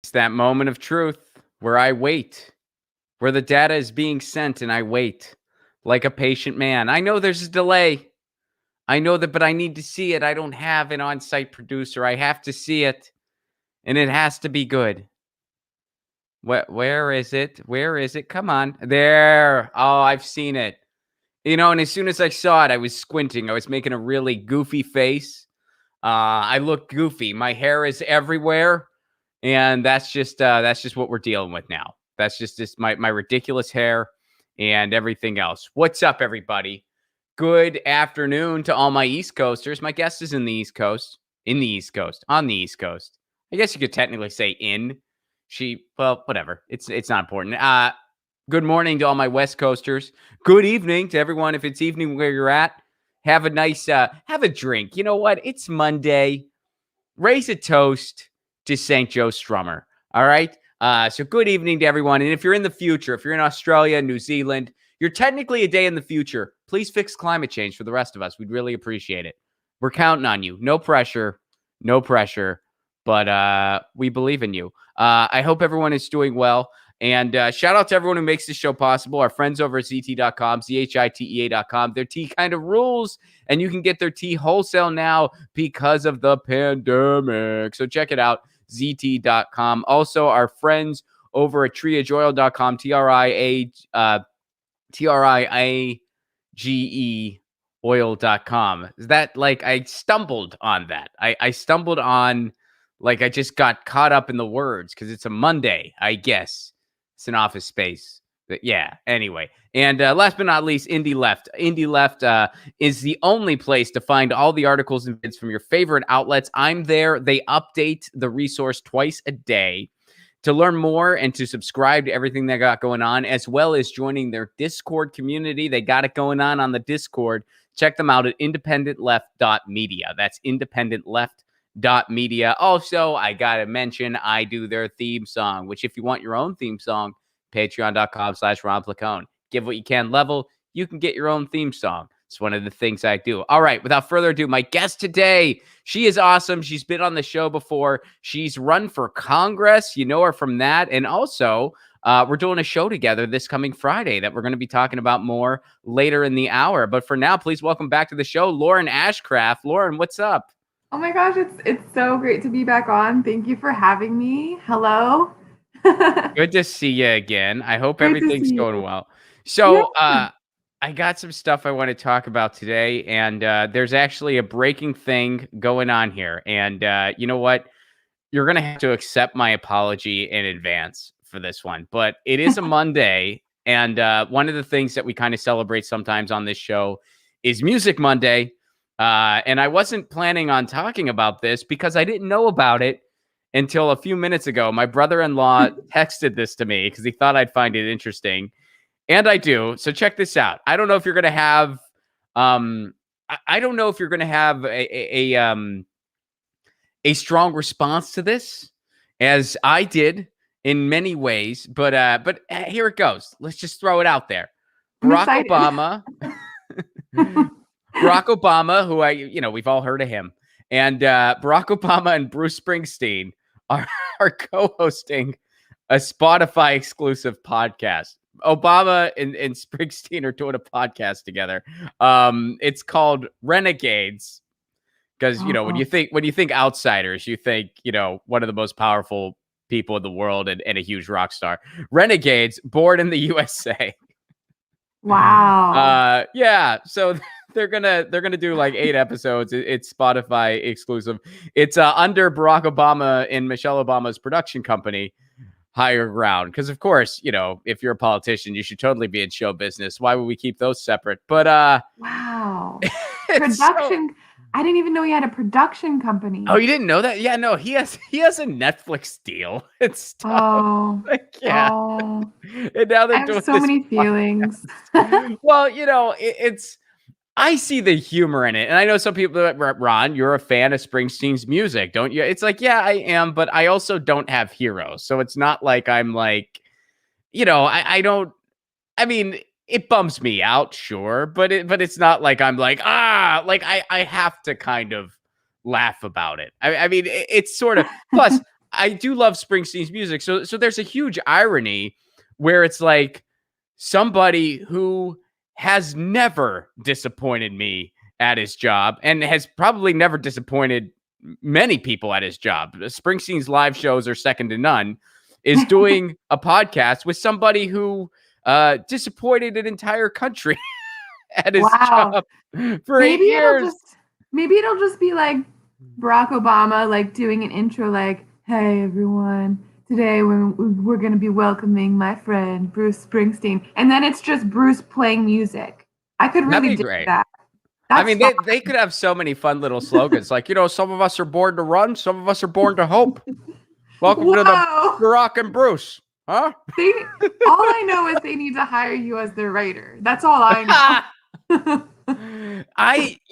It's that moment of truth where I wait, where the data is being sent and I wait like a patient man. I know there's a delay. I know that, but I need to see it. I don't have an on-site producer. I have to see it, and it has to be good. Where is it? Where is it? Come on. There. Oh, I've seen it. And as soon as I saw it, I was squinting. I was making a really goofy face. I look goofy. My hair is everywhere. And that's just what we're dealing with now. That's just my ridiculous hair and everything else. What's up, everybody? Good afternoon to all my East Coasters. My guest is on the East Coast. I guess you could technically say in. Well, whatever. It's not important. Good morning to all my West Coasters. Good evening to everyone. If it's evening where you're at, have a nice, have a drink. You know what? It's Monday. Raise a toast to St. Joe Strummer. All right. So good evening to everyone. And if you're in the future, if you're in Australia, New Zealand, you're technically a day in the future. Please fix climate change for the rest of us. We'd really appreciate it. We're counting on you. No pressure, but we believe in you. I hope everyone is doing well. And shout out to everyone who makes this show possible. Our friends over at ZT.com, ZHITEA.com. Their tea kind of rules, and you can get their tea wholesale now because of the pandemic. So check it out, ZT.com. Also, our friends over at triageoil.com, TRIAGE oil.com. Is that like I stumbled on that? I stumbled on, like, I just got caught up in the words because it's a Monday, I guess. It's an office space. But yeah, anyway. And last but not least, Indie Left. Indie Left is the only place to find all the articles and vids from your favorite outlets. I'm there. They update the resource twice a day. To learn more and to subscribe to everything they got going on, as well as joining their Discord community. They got it going on the Discord. Check them out at independentleft.media. That's independentleft.media. Also, I gotta mention, I do their theme song, which if you want your own theme song, patreon.com/Ron Placone. Give what you can level, you can get your own theme song. It's one of the things I do. All right, without further ado, my guest today, she is awesome. She's been on the show before. She's run for Congress. You know her from that. And also, we're doing a show together this coming Friday that we're going to be talking about more later in the hour. But for now, please welcome back to the show, Lauren Ashcraft. Lauren, what's up? Oh my gosh, it's so great to be back on. Thank you for having me. Hello. Good to see you again. I hope everything's going well. So, I got some stuff I want to talk about today, and there's actually a breaking thing going on here. And you know what? You're going to have to accept my apology in advance for this one. But it is a Monday, and one of the things that we kind of celebrate sometimes on this show is Music Monday. And I wasn't planning on talking about this because I didn't know about it until a few minutes ago. My brother-in-law texted this to me because he thought I'd find it interesting. And I do. So check this out. I don't know if you're going to have, I don't know if you're going to have a strong response to this, as I did in many ways. But here it goes. Let's just throw it out there. Barack Obama, who we've all heard of him, and Barack Obama and Bruce Springsteen are co-hosting a Spotify exclusive podcast. Obama and Springsteen are doing a podcast together. It's called Renegades, because when you think outsiders, you think one of the most powerful people in the world and a huge rock star. Renegades, born in the USA. Wow. Yeah. So they're gonna do like 8 episodes. It's Spotify exclusive. It's under Barack Obama and Michelle Obama's production company, Higher Ground, because of course, if you're a politician, you should totally be in show business. Why would we keep those separate? But wow, production. I didn't even know he had a production company. Oh, you didn't know that? Yeah, no, he has a Netflix deal. It's stuff. Oh, yeah. Oh. And now they're I doing have so many feelings. Well, it's. I see the humor in it. And I know some people, Ron, you're a fan of Springsteen's music, don't you? It's like, yeah, I am, but I also don't have heroes. So it's not like I'm like, I don't, I mean, it bums me out, sure, but it's not like I'm like, I have to kind of laugh about it. I mean, it's sort of, plus I do love Springsteen's music. So there's a huge irony where it's like somebody who has never disappointed me at his job and has probably never disappointed many people at his job. Springsteen's live shows are second to none. Is doing a podcast with somebody who disappointed an entire country at his job for 8 years. Maybe it'll just be like Barack Obama, like doing an intro, like, "Hey everyone, today we're going to be welcoming my friend Bruce Springsteen," and then it's just Bruce playing music. I could really do that. I mean, they could have so many fun little slogans, like, some of us are born to run, some of us are born to hope. Welcome to the Barack and Bruce. Huh? All I know is they need to hire you as their writer. That's all I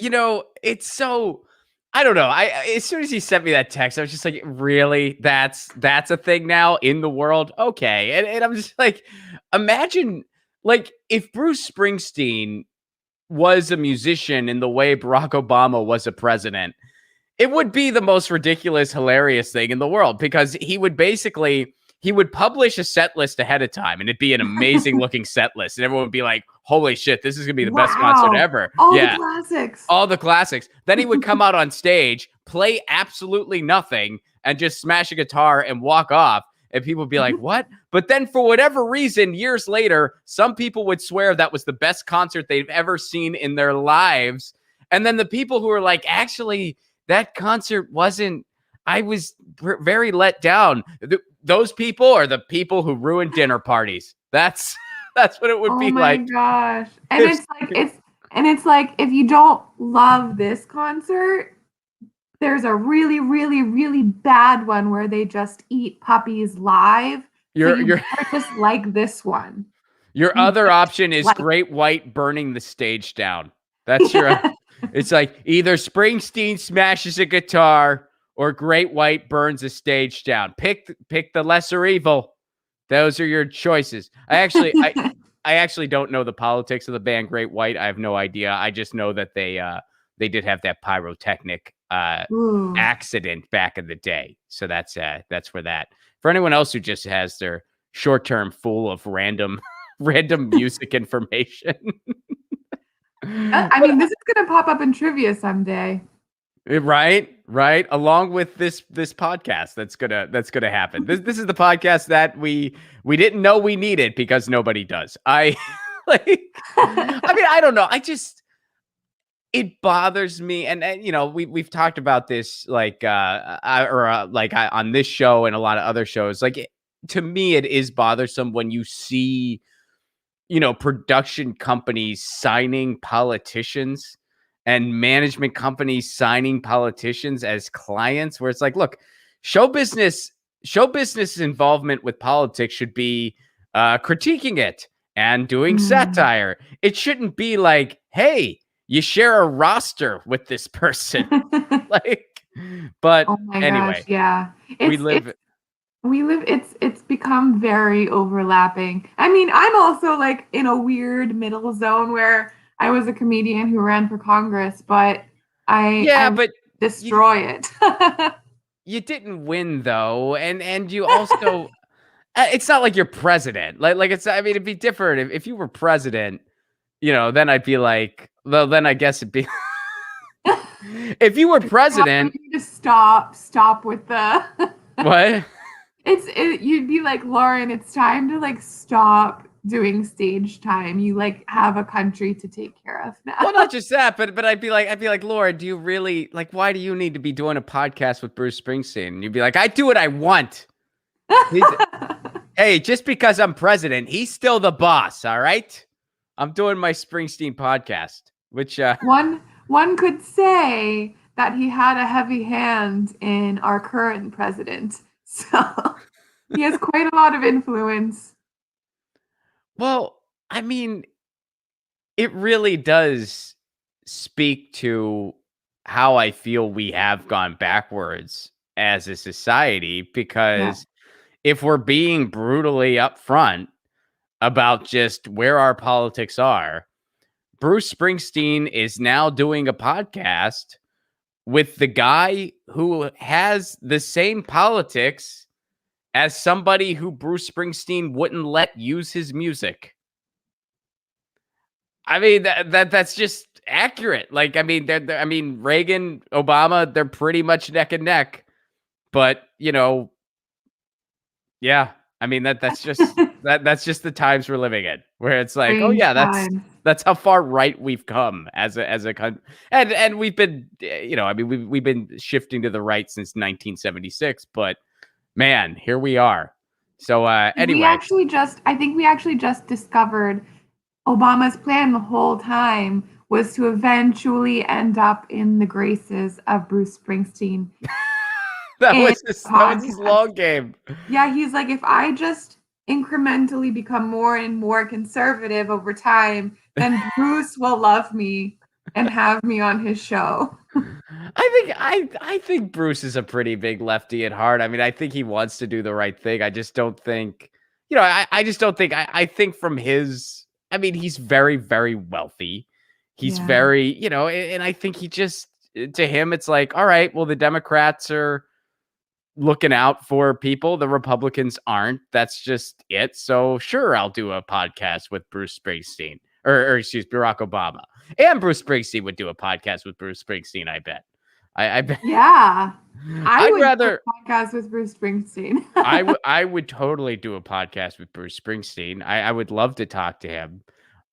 know. It's so, I don't know. As soon as he sent me that text, I was just like, really? That's a thing now in the world? Okay. And I'm just like, imagine like if Bruce Springsteen was a musician in the way Barack Obama was a president, it would be the most ridiculous, hilarious thing in the world, because he would publish a set list ahead of time, and it'd be an amazing looking set list. And everyone would be like, holy shit, this is going to be the best concert ever. All the classics. Then he would come out on stage, play absolutely nothing, and just smash a guitar and walk off. And people would be like, what? But then for whatever reason, years later, some people would swear that was the best concert they've ever seen in their lives. And then the people who were like, actually, that concert wasn't, I was very let down. Those people are the people who ruined dinner parties. That's what it would be like. Oh my gosh. And it's like, if you don't love this concert, there's a really, really, really bad one where they just eat puppies live. You're just like this one. Your other option is Great White burning the stage down. That's your. It's like either Springsteen smashes a guitar or Great White burns a stage down. Pick the lesser evil. Those are your choices. I actually don't know the politics of the band Great White. I have no idea. I just know that they did have that pyrotechnic accident back in the day. So that's for that. For anyone else who just has their short-term full of random music information. I mean, this is going to pop up in trivia someday. Right. Along with this podcast, that's gonna happen. This is the podcast that we didn't know we needed because nobody does. I don't know. It bothers me, and we've talked about this on this show and a lot of other shows. To me, it is bothersome when you see production companies signing politicians and management companies signing politicians as clients, where it's like, look, show business involvement with politics should be critiquing it and doing satire. It shouldn't be like, hey, you share a roster with this person. But oh my anyway, gosh, yeah. It's become very overlapping. I mean, I'm also like in a weird middle zone where I was a comedian who ran for Congress, but I destroy it. You didn't win though, and you also it's not like you're president. It'd be different if you were president, then I'd be like, well, then I guess it'd be if you were president. You need to stop with the what? You'd be like, Lauren, it's time to stop doing stage time. You have a country to take care of now. Well, not just that, but I'd be like, Lauren, do you really why do you need to be doing a podcast with Bruce Springsteen? And you'd be like, I do what I want. Hey, just because I'm president, he's still the boss. All right. I'm doing my Springsteen podcast, which one could say that he had a heavy hand in our current president. So he has quite a lot of influence. Well, I mean, it really does speak to how I feel we have gone backwards as a society, because if we're being brutally upfront about just where our politics are, Bruce Springsteen is now doing a podcast with the guy who has the same politics as somebody who Bruce Springsteen wouldn't let use his music. I mean, that's just accurate. Like, I mean, I mean, Reagan, Obama, they're pretty much neck and neck. But, you know, yeah, I mean, that's just the times we're living in, where it's like, oh Strange yeah, times. that's how far right we've come as a country, and we've been, you know, I mean, we've been shifting to the right since 1976, but man, here we are. So anyway, I think we actually just discovered Obama's plan the whole time was to eventually end up in the graces of Bruce Springsteen. that was his long game. Yeah, he's like, if I just incrementally become more and more conservative over time, then Bruce will love me and have me on his show. I think Bruce is a pretty big lefty at heart. I mean, I think he wants to do the right thing. I just don't think, you know, I just don't think, I think from his, I mean, he's very, very wealthy. He's very, you know, and I think he just, to him, it's like, all right, well, the Democrats are looking out for people. The Republicans aren't. That's just it. So sure, I'll do a podcast with Bruce Springsteen or excuse Barack Obama. And Bruce Springsteen would do a podcast with Bruce Springsteen, I bet. I bet. Yeah. I'd rather do a podcast with Bruce Springsteen. I would totally do a podcast with Bruce Springsteen. I would love to talk to him.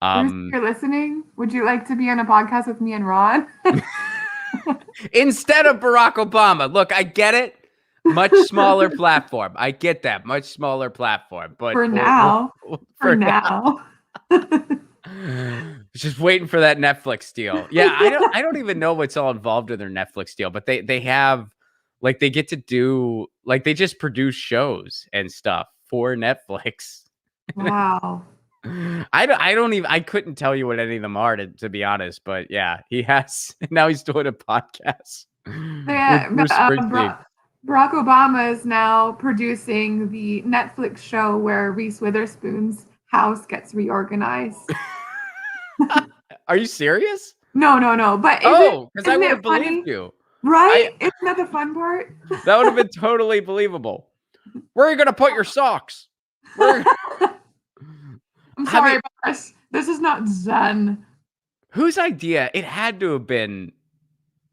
Bruce, if you're listening, would you like to be on a podcast with me and Ron? Instead of Barack Obama. Look, I get it. Much smaller platform. I get that. Much smaller platform. But for now. Just waiting for that Netflix deal. Yeah, I don't even know what's all involved in their Netflix deal, but they have, like, they get to do, like, they just produce shows and stuff for Netflix. Wow. I couldn't tell you what any of them are, to be honest, but yeah, he has. Now he's doing a podcast. Yeah, Barack Obama is now producing the Netflix show where Reese Witherspoon's house gets reorganized. Are you serious? No. But because I would have believed you. Right? Isn't that the fun part? That would have been totally believable. Where are you going to put your socks? I'm sorry, but this is not Zen. Whose idea? It had to have been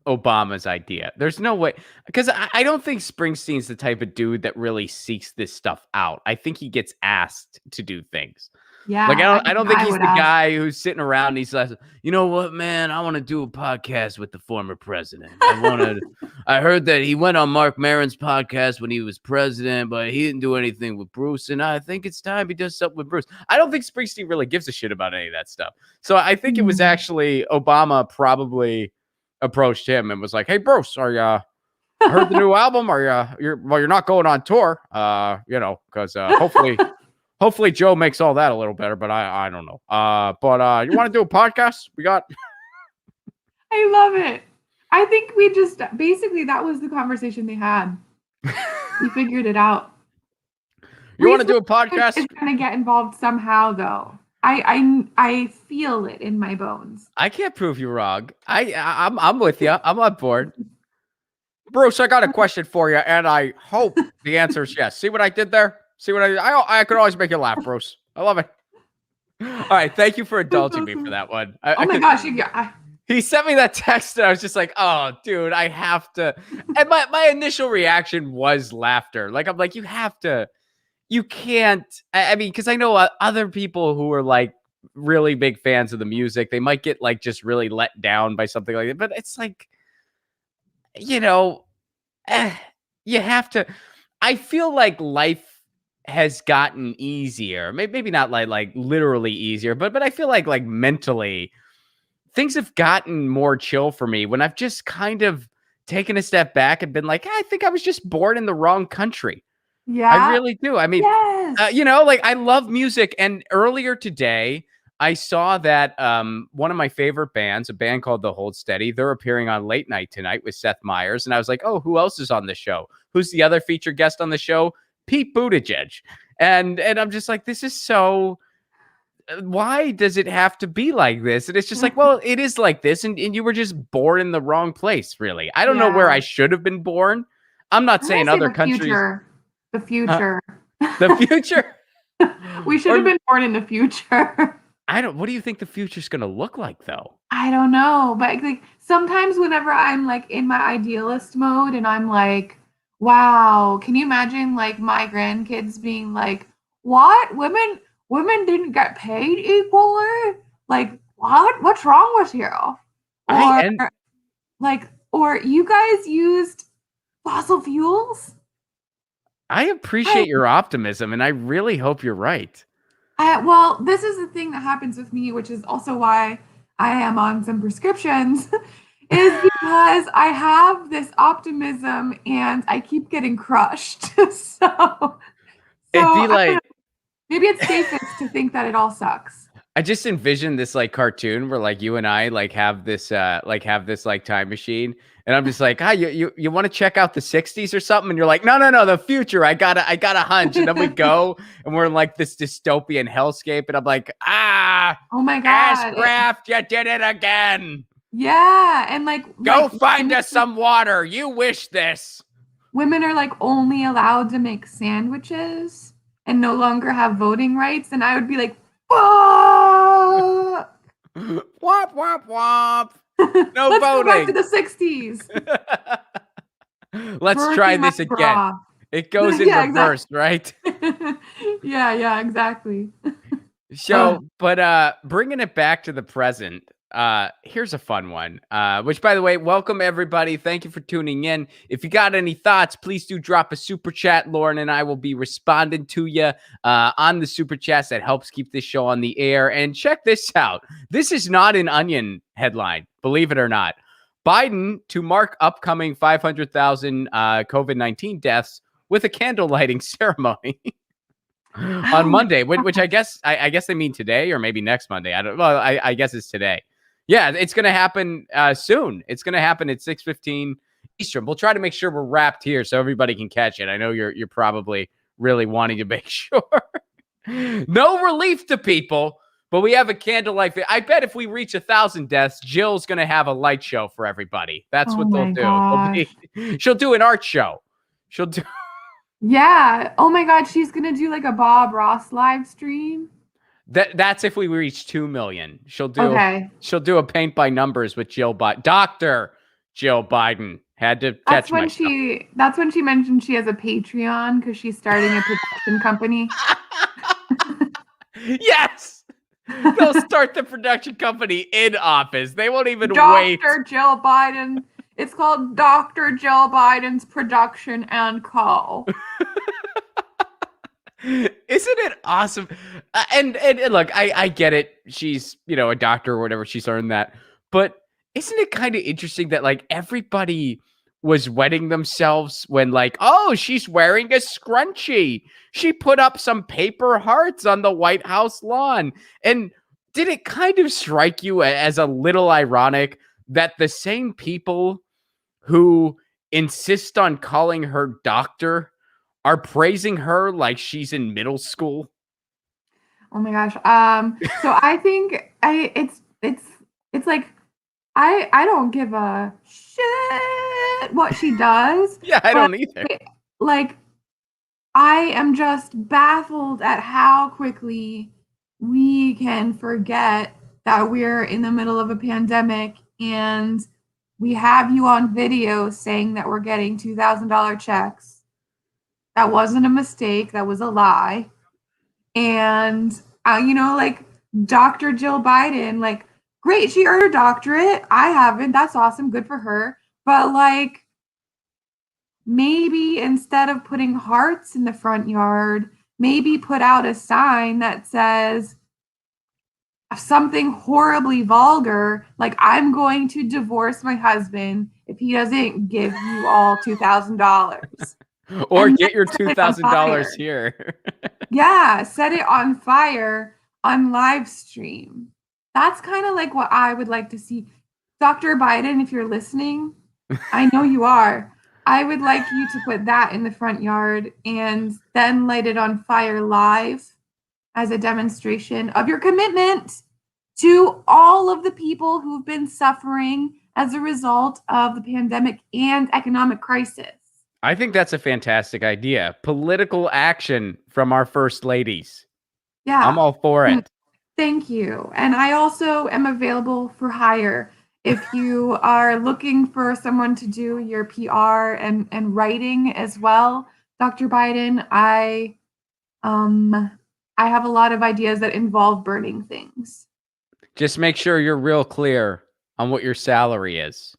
Obama's idea. There's no way, because I don't think Springsteen's the type of dude that really seeks this stuff out. I think he gets asked to do things. Yeah, like I don't think he's the guy who's sitting around and he's like, you know what, man, I want to do a podcast with the former president. I heard that he went on Mark Maron's podcast when he was president, but he didn't do anything with Bruce, and I think it's time he does something with Bruce. I don't think Springsteen really gives a shit about any of that stuff. So I think it was actually Obama probably approached him and was like, hey, Bruce, are you heard the new album? Are you're not going on tour, you know, because hopefully Joe makes all that a little better, but I don't know. But you want to do a podcast? We got. I love it. I think we just basically that was the conversation they had. We figured it out. You want to do a podcast? It's gonna get involved somehow, though. I feel it in my bones. I can't prove you wrong. I'm with you. I'm on board. Bruce, I got a question for you, and I hope the answer is yes. See what I did there? See what I could always make you laugh, Bruce. I love it. All right, thank you for indulging me for that one. Oh my gosh, he sent me that text, and I was just like, "Oh, dude, I have to." And my initial reaction was laughter. Like, I'm like, you have to. You can't. I mean, because I know other people who are like really big fans of the music, they might get like just really let down by something like that. But it's like, you know, you have to. I feel like life has gotten easier. Maybe not like literally easier, but I feel like mentally things have gotten more chill for me when I've just kind of taken a step back and been like, I think I was just born in the wrong country. Yeah, I really do. I mean, yes. You know, like I love music. And earlier today, I saw that one of my favorite bands, a band called The Hold Steady, they're appearing on Late Night tonight with Seth Meyers. And I was like, oh, who else is on the show? Who's the other featured guest on the show? Pete Buttigieg. And I'm just like, this is so why does it have to be like this? And it's just like, well, it is like this, and you were just born in the wrong place, really. I don't know where I should have been born. I'm not saying other countries. The future. The future? We should have been born in the future. What do you think the future's gonna look like, though? I don't know, but like sometimes whenever I'm like in my idealist mode and I'm like, wow, can you imagine like my grandkids being like, what? Women didn't get paid equally? Like, what? What's wrong with you? Or you guys used fossil fuels? I appreciate your optimism, and I really hope you're right. Well, this is the thing that happens with me, which is also why I am on some prescriptions, is because I have this optimism and I keep getting crushed. So It'd be like, maybe it's safest to think that it all sucks. I just envision this like cartoon where like you and I like have this time machine, and I'm just like, you want to check out the 60s or something? And you're like, no, the future. I got a hunch. And then we go and we're in like this dystopian hellscape, and I'm like, oh my God, Ashcraft, you did it again. Yeah, and like go find us some water. You wish this. Women are like only allowed to make sandwiches and no longer have voting rights, and I would be like, fuck! Womp womp womp. No Let's voting. go back to the 60s. Let's try this again. It goes in reverse, right? Yeah, exactly. So, but bringing it back to the present, here's a fun one, which, by the way, welcome everybody. Thank you for tuning in. If you got any thoughts, please do drop a super chat. Lauren and I will be responding to you on the super chats. That helps keep this show on the air. And check this out. This is not an Onion headline, believe it or not. Biden to mark upcoming 500,000 COVID-19 deaths with a candle lighting ceremony. On Monday, which I guess they mean today or maybe next Monday. I guess it's today. Yeah, it's going to happen soon. It's going to happen at 6:15 Eastern. We'll try to make sure we're wrapped here so everybody can catch it. I know you're probably really wanting to make sure. No relief to people, but we have a candlelight. I bet if we reach 1,000 deaths, Jill's going to have a light show for everybody. That's what they'll do. She'll do an art show. She'll do. Yeah. Oh my God. She's going to do like a Bob Ross live stream. That's if we reach 2 million. She'll do a paint by numbers with Jill Biden. Dr. Jill Biden had to catch myself. That's when she mentioned she has a Patreon because she's starting a production company. Yes. They'll start the production company in office. They won't even wait. Dr. Jill Biden. It's called Dr. Jill Biden's Production and Co. Isn't it awesome? And look, I get it. She's, a doctor or whatever. She's earned that. But isn't it kind of interesting that like everybody was wetting themselves when like, oh, she's wearing a scrunchie. She put up some paper hearts on the White House lawn. And did it kind of strike you as a little ironic that the same people who insist on calling her doctor are praising her like she's in middle school? Oh my gosh. So I think it's like I don't give a shit what she does. Yeah, I don't either. Like I am just baffled at how quickly we can forget that we're in the middle of a pandemic and we have you on video saying that we're getting $2,000 checks. That wasn't a mistake. That was a lie. And, like Dr. Jill Biden, like, great, she earned her doctorate. I haven't. That's awesome. Good for her. But, like, maybe instead of putting hearts in the front yard, maybe put out a sign that says something horribly vulgar, like, I'm going to divorce my husband if he doesn't give you all $2,000. Or get your $2,000 here. Yeah, set it on fire on live stream. That's kind of like what I would like to see. Dr. Biden, if you're listening, I know you are. I would like you to put that in the front yard and then light it on fire live as a demonstration of your commitment to all of the people who've been suffering as a result of the pandemic and economic crisis. I think that's a fantastic idea. Political action from our first ladies. I'm Yeah. all for it. Thank you. And I also am available for hire. If you are looking for someone to do your PR and writing as well, Dr. Biden, I have a lot of ideas that involve burning things. Just make sure you're real clear on what your salary is.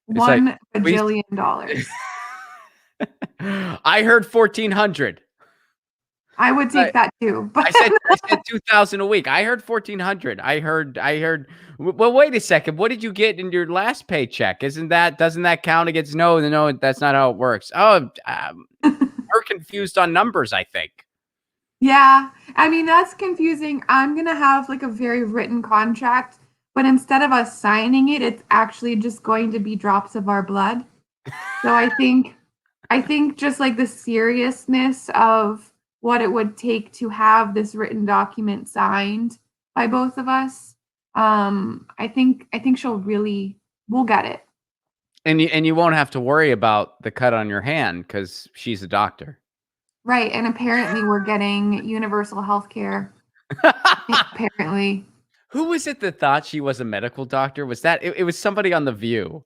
It's like, $1 bajillion. I heard 1,400. I would take that too. But I said 2,000 a week. I heard 1,400. I heard. Well, wait a second. What did you get in your last paycheck? Doesn't that count against? No, that's not how it works. Oh, we're confused on numbers, I think. Yeah, I mean, that's confusing. I'm gonna have like a very written contract, but instead of us signing it, it's actually just going to be drops of our blood. So I think just like the seriousness of what it would take to have this written document signed by both of us, I think we'll get it. And you won't have to worry about the cut on your hand because she's a doctor. Right, and apparently we're getting universal health care. Apparently. Who was it that thought she was a medical doctor? Was that it was somebody on The View?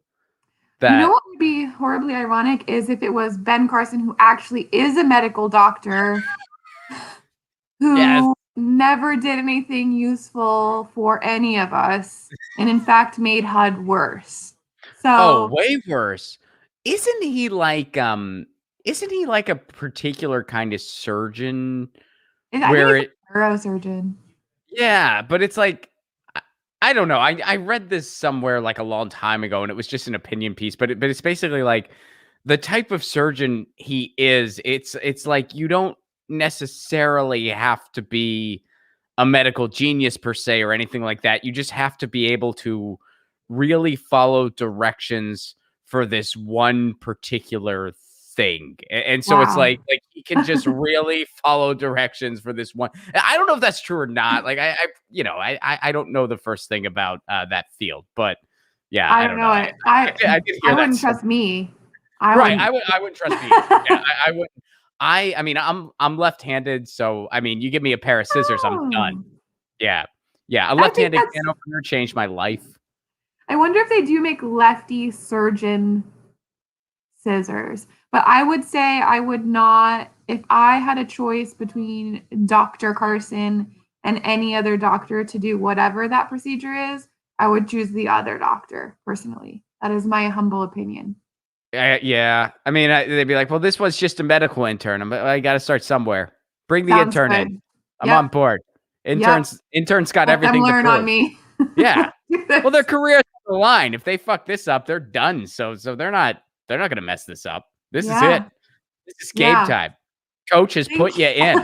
You know what would be horribly ironic is if it was Ben Carson, who actually is a medical doctor, who never did anything useful for any of us, and in fact made HUD worse. So, way worse. Isn't he like a particular kind of surgeon? I think he's a neurosurgeon. Yeah, but it's like I don't know. I read this somewhere like a long time ago, and it was just an opinion piece. But it's basically like the type of surgeon he is. It's like you don't necessarily have to be a medical genius per se or anything like that. You just have to be able to really follow directions for this one particular thing. And so it's like he can just really follow directions for this one. I don't know if that's true or not. Like I don't know the first thing about that field, but yeah, I don't know. I did hear I wouldn't trust me. I wouldn't trust me. Yeah, I wouldn't. I mean, I'm left-handed, so I mean, you give me a pair of scissors, I'm done. Yeah. A left-handed can opener changed my life. I wonder if they do make lefty surgeon scissors. But I would say I would not, if I had a choice between Dr. Carson and any other doctor to do whatever that procedure is, I would choose the other doctor, personally. That is my humble opinion. Yeah. I mean, they'd be like, well, this was just a medical intern. I got to start somewhere. Bring the intern in. I'm on board. Interns got everything to prove. On me. Yeah. Well, their career is on the line. If they fuck this up, they're done. So they're not going to mess this up. This is it. This is game time. Coach has put you in.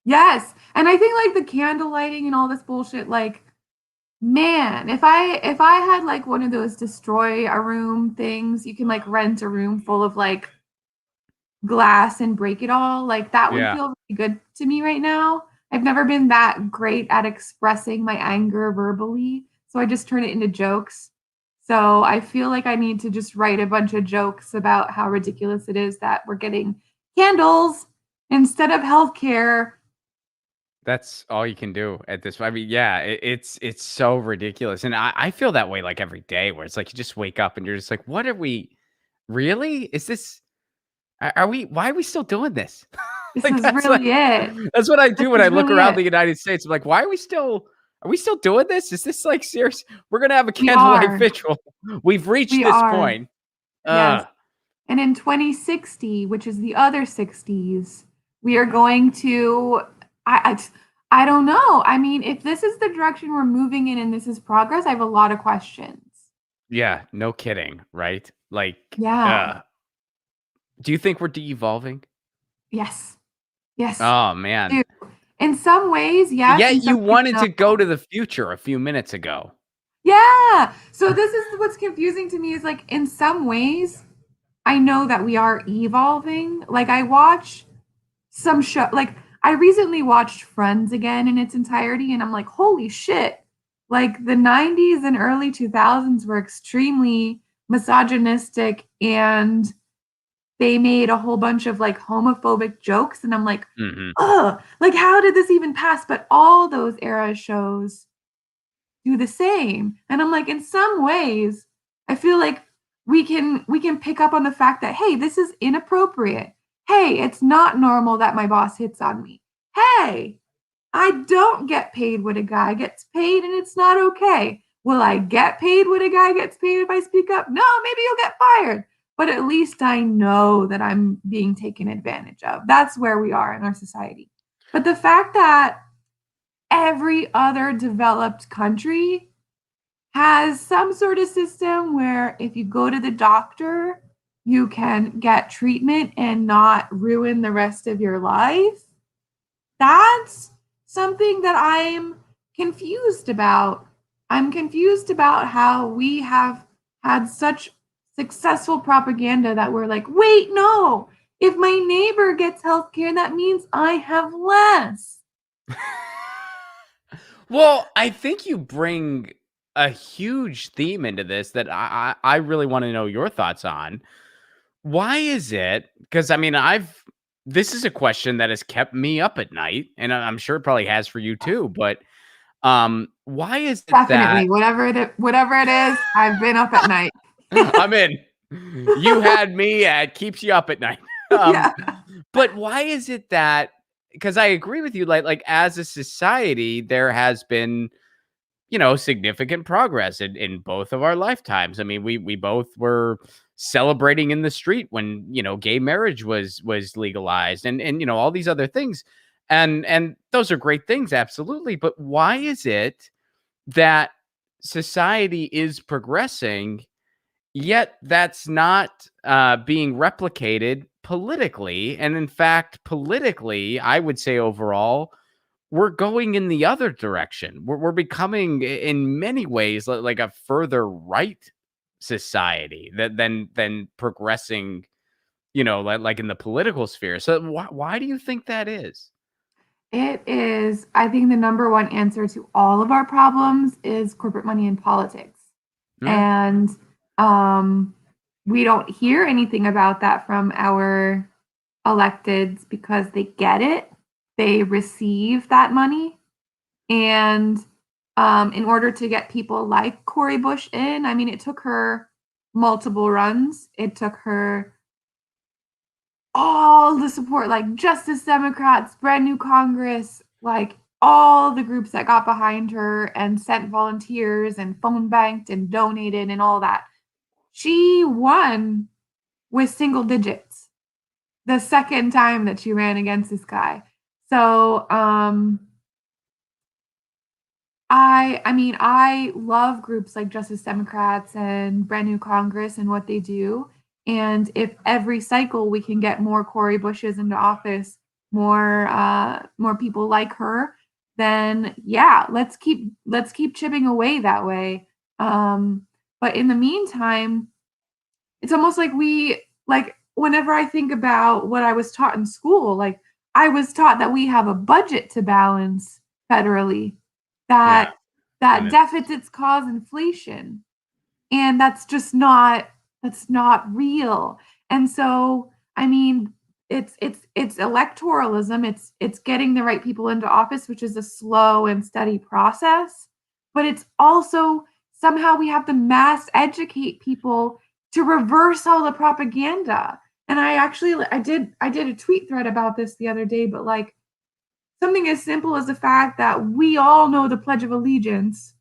Yes. And I think like the candle lighting and all this bullshit, like, man, if I had like one of those destroy a room things, you can like rent a room full of like glass and break it all. Like that would feel really good to me right now. I've never been that great at expressing my anger verbally. So I just turn it into jokes. So I feel like I need to just write a bunch of jokes about how ridiculous it is that we're getting candles instead of healthcare. That's all you can do at this point. I mean, yeah, it's so ridiculous. And I feel that way like every day where it's like you just wake up and you're just like, what are we really? Is this why are we still doing this? This is really it. That's what I do when I look around the United States. I'm like, why are we still doing this? Is this like serious? We're gonna have a candlelight vigil. We've reached this point. Yes. And in 2060, which is the other 60s, we are going to I don't know. I mean, if this is the direction we're moving in and this is progress, I have a lot of questions. Yeah, no kidding, right? Like, do you think we're de-evolving? Yes. Oh, man. Dude, in some ways, yes. Yeah, you wanted to go to the future a few minutes ago. Yeah. So this is what's confusing to me is like, in some ways, I know that we are evolving. Like I watch some show, like I recently watched Friends again in its entirety, and I'm like, holy shit. Like the 90s and early 2000s were extremely misogynistic, and they made a whole bunch of like homophobic jokes. And I'm like, Mhm. ugh, like how did this even pass? But all those era shows do the same. And I'm like, in some ways, I feel like we can pick up on the fact that, hey, this is inappropriate. Hey, it's not normal that my boss hits on me. Hey, I don't get paid what a guy gets paid, and it's not okay. Will I get paid what a guy gets paid if I speak up? No, maybe you'll get fired. But at least I know that I'm being taken advantage of. That's where we are in our society. But the fact that every other developed country has some sort of system where if you go to the doctor, you can get treatment and not ruin the rest of your life. That's something that I'm confused about. I'm confused about how we have had such successful propaganda that we're like, wait, no, if my neighbor gets healthcare, that means I have less. Well, I think you bring a huge theme into this that I really wanna know your thoughts on. Why is it? Because I mean, this is a question that has kept me up at night, and I'm sure it probably has for you too, but, why is it that Definitely. Whatever it is, I've been up at night. I'm in. You had me at keeps you up at night. Um, Yeah. but why is it that because I agree with you, like as a society, there has been, significant progress in both of our lifetimes. I mean, we both were celebrating in the street when, gay marriage was legalized and all these other things. And those are great things, absolutely. But why is it that society is progressing, yet that's not being replicated politically? And in fact, politically, I would say overall, we're going in the other direction. We're becoming, in many ways, like a further right society than progressing, like in the political sphere. So why do you think that is? It is, I think the number one answer to all of our problems is corporate money in politics. Yeah, And um, we don't hear anything about that from our electeds because they get it. They receive that money. And in order to get people like Cori Bush in, I mean, it took her multiple runs. It took her all the support, like Justice Democrats, Brand New Congress, like all the groups that got behind her and sent volunteers and phone banked and donated and all that. She won with single digits the second time that she ran against this guy. So I mean I love groups like Justice Democrats and Brand New Congress and what they do. And if every cycle we can get more Cori Bushes into office, more people like her, then yeah, let's keep chipping away that way. But in the meantime, it's almost like whenever I think about what I was taught in school, like I was taught that we have a budget to balance federally, yeah, that and that it's deficits cause inflation, and that's not real. And so, I mean, it's electoralism. It's getting the right people into office, which is a slow and steady process. But it's also somehow we have to mass educate people to reverse all the propaganda. And I did a tweet thread about this the other day, but like something as simple as the fact that we all know the Pledge of Allegiance.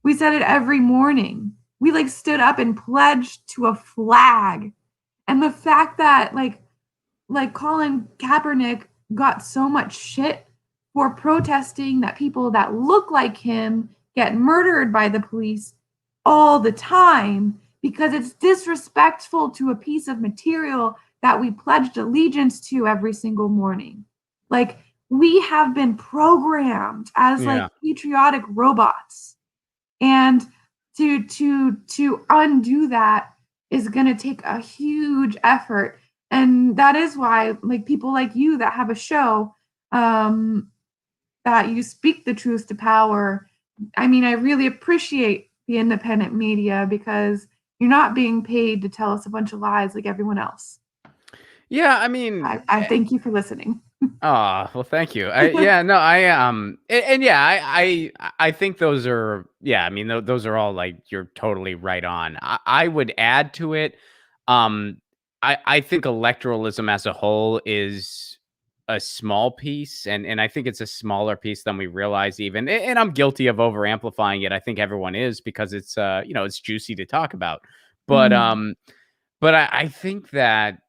We said it every morning. We like stood up and pledged to a flag. And the fact that like Colin Kaepernick got so much shit for protesting that people that look like him get murdered by the police all the time because it's disrespectful to a piece of material that we pledged allegiance to every single morning. Like we have been programmed as like yeah. patriotic robots, and to undo that is going to take a huge effort. And that is why like people like you that have a show, that you speak the truth to power. I mean, I really appreciate the independent media because you're not being paid to tell us a bunch of lies like everyone else. Yeah, I mean, I thank you for listening. oh, well, thank you. Yeah, no, and yeah, I think those are, yeah, I mean, those are all like, you're totally right on. I would add to it, um, I think electoralism as a whole is a small piece, and I think it's a smaller piece than we realize even, and I'm guilty of over amplifying it. I think everyone is because it's, it's juicy to talk about, but, Mm. um, but I think that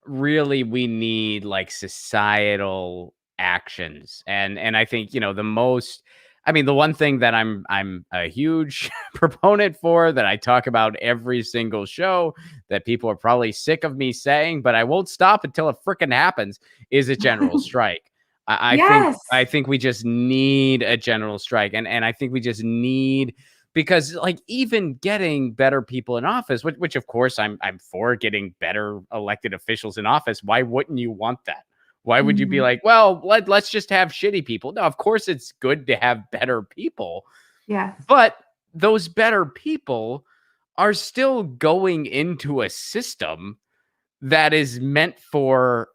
really we need like societal actions, and I think, the most, I mean, the one thing that I'm a huge proponent for, that I talk about every single show, that people are probably sick of me saying, but I won't stop until it freaking happens, is a general strike. Yes. I think we just need a general strike, and I think we just need, because like even getting better people in office, which of course I'm for getting better elected officials in office. Why wouldn't you want that? Why would you be Mhm. like, well, let's just have shitty people? No, of course it's good to have better people, Yes. but those better people are still going into a system that is meant for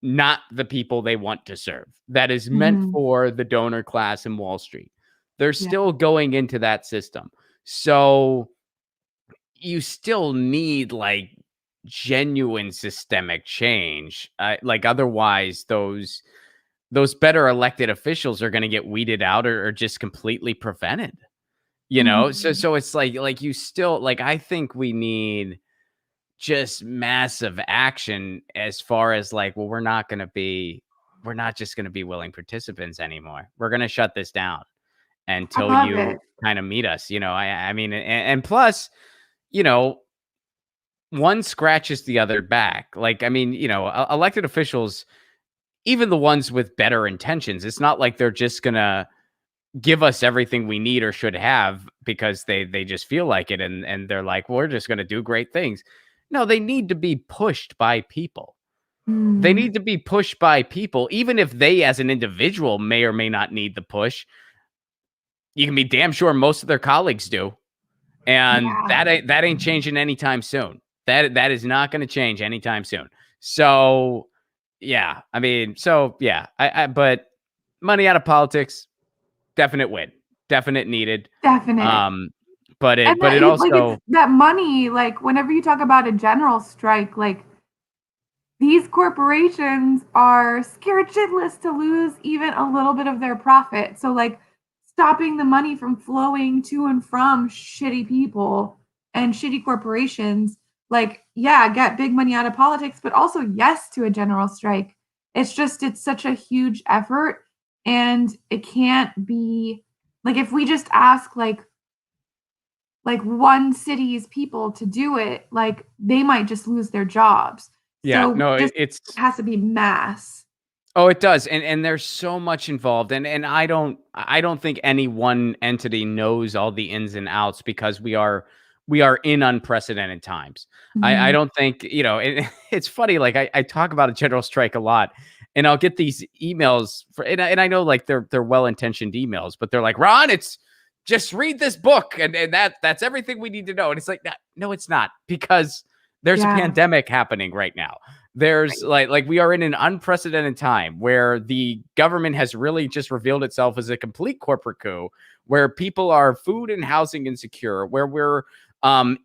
not the people they want to serve, that is meant Mhm. for the donor class in Wall Street. They're Yeah. still going into that system. So you still need like genuine systemic change. Like otherwise, those better elected officials are going to get weeded out, or just completely prevented. Mhm. So it's like you still, like, I think we need just massive action as far as like, well, we're not just going to be willing participants anymore. We're going to shut this down I until love you it. kind of meet us. I mean, and plus, you know, one scratches the other back. Like, I mean, elected officials, even the ones with better intentions, it's not like they're just gonna give us everything we need or should have because they just feel like it, and they're like, well, we're just gonna do great things. No, they need to be pushed by people. They Mm. need to be pushed by people, even if they as an individual may or may not need the push. You can be damn sure most of their colleagues do. And Yeah. that ain't changing anytime soon. That is not gonna change anytime soon. So, yeah, I mean, so, yeah, but money out of politics, definite win, definite needed. Definite. Um, but And it like, it's also, that money, like, whenever you talk about a general strike, like, these corporations are scared shitless to lose even a little bit of their profit. So, like, stopping the money from flowing to and from shitty people and shitty corporations, like, yeah, get big money out of politics, but also yes to a general strike. It's such a huge effort, and it can't be like, if we just ask like one city's people to do it, like they might just lose their jobs. yeah, So no, just it's, has to be mass. oh, it does, and there's so much involved, and I don't think any one entity knows all the ins and outs, because we are in unprecedented times. I Mhm. don't think, it's funny, like, I talk about a general strike a lot, and I'll get these emails and I know, like, they're well-intentioned emails, but they're like, "Ron, it's just read this book, and that's everything we need to know." And it's like, no, it's not, because there's a Yeah, pandemic happening right now. There's right. like we are in an unprecedented time where the government has really just revealed itself as a complete corporate coup, where people are food and housing insecure, where we're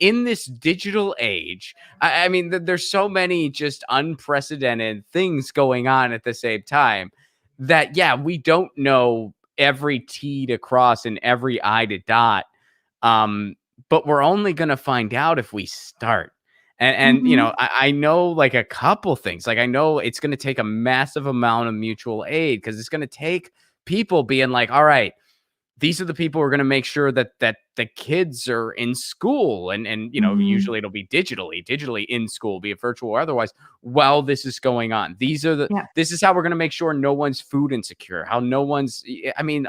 in this digital age. I mean, there's so many just unprecedented things going on at the same time, that, yeah, we don't know every T to cross and every I to dot. Um, but we're only gonna find out if we start. And Mhm. I know like a couple things. Like, I know it's gonna take a massive amount of mutual aid, because it's gonna take people being like, all right, these are the people who are gonna make sure that the kids are in school and usually it'll be digitally in school, be it virtual or otherwise, while this is going on. This is how we're going to make sure no one's food insecure, how no one's,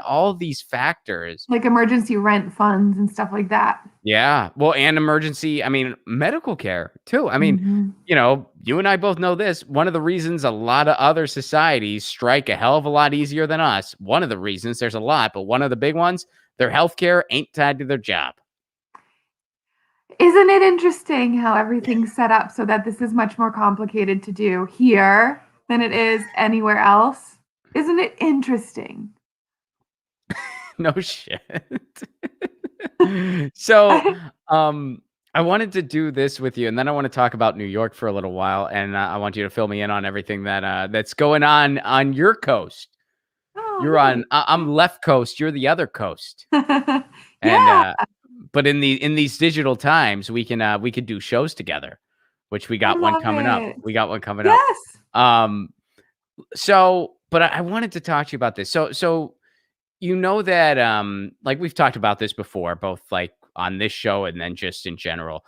all these factors. Like emergency rent funds and stuff like that. Yeah. Well, and emergency, medical care too. You and I both know this. One of the reasons a lot of other societies strike a hell of a lot easier than us. One of the reasons, there's a lot, but one of the big ones, their healthcare ain't tied to their job. Isn't it interesting how everything's set up so that this is much more complicated to do here than it is anywhere else? Isn't it interesting? No shit. So, I wanted to do this with you, and then I want to talk about New York for a little while, and I want you to fill me in on everything that's going on your coast. You're on. I'm left coast. You're the other coast. Yeah. And but in these digital times, we can do shows together, which we got one coming up. We got one coming up. Yes. So, but I wanted to talk to you about this. So that like we've talked about this before, both like on this show and then just in general.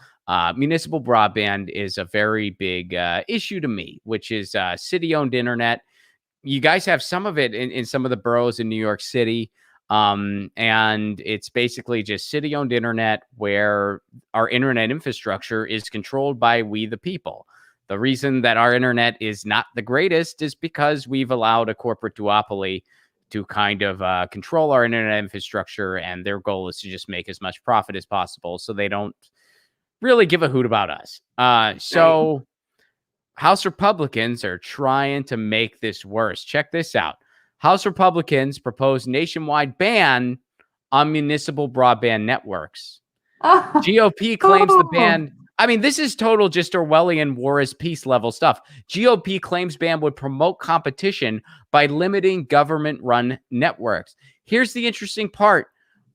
Municipal broadband is a very big issue to me, which is city-owned internet. You guys have some of it in some of the boroughs in New York City. And it's basically just city-owned internet where our internet infrastructure is controlled by we the people. The reason that our internet is not the greatest is because we've allowed a corporate duopoly to kind of control our internet infrastructure, and their goal is to just make as much profit as possible, so they don't really give a hoot about us. So House Republicans are trying to make this worse. Check this out. House Republicans propose nationwide ban on municipal broadband networks. GOP claims the ban. This is total just Orwellian war is peace level stuff. GOP claims ban would promote competition by limiting government-run networks. Here's the interesting part.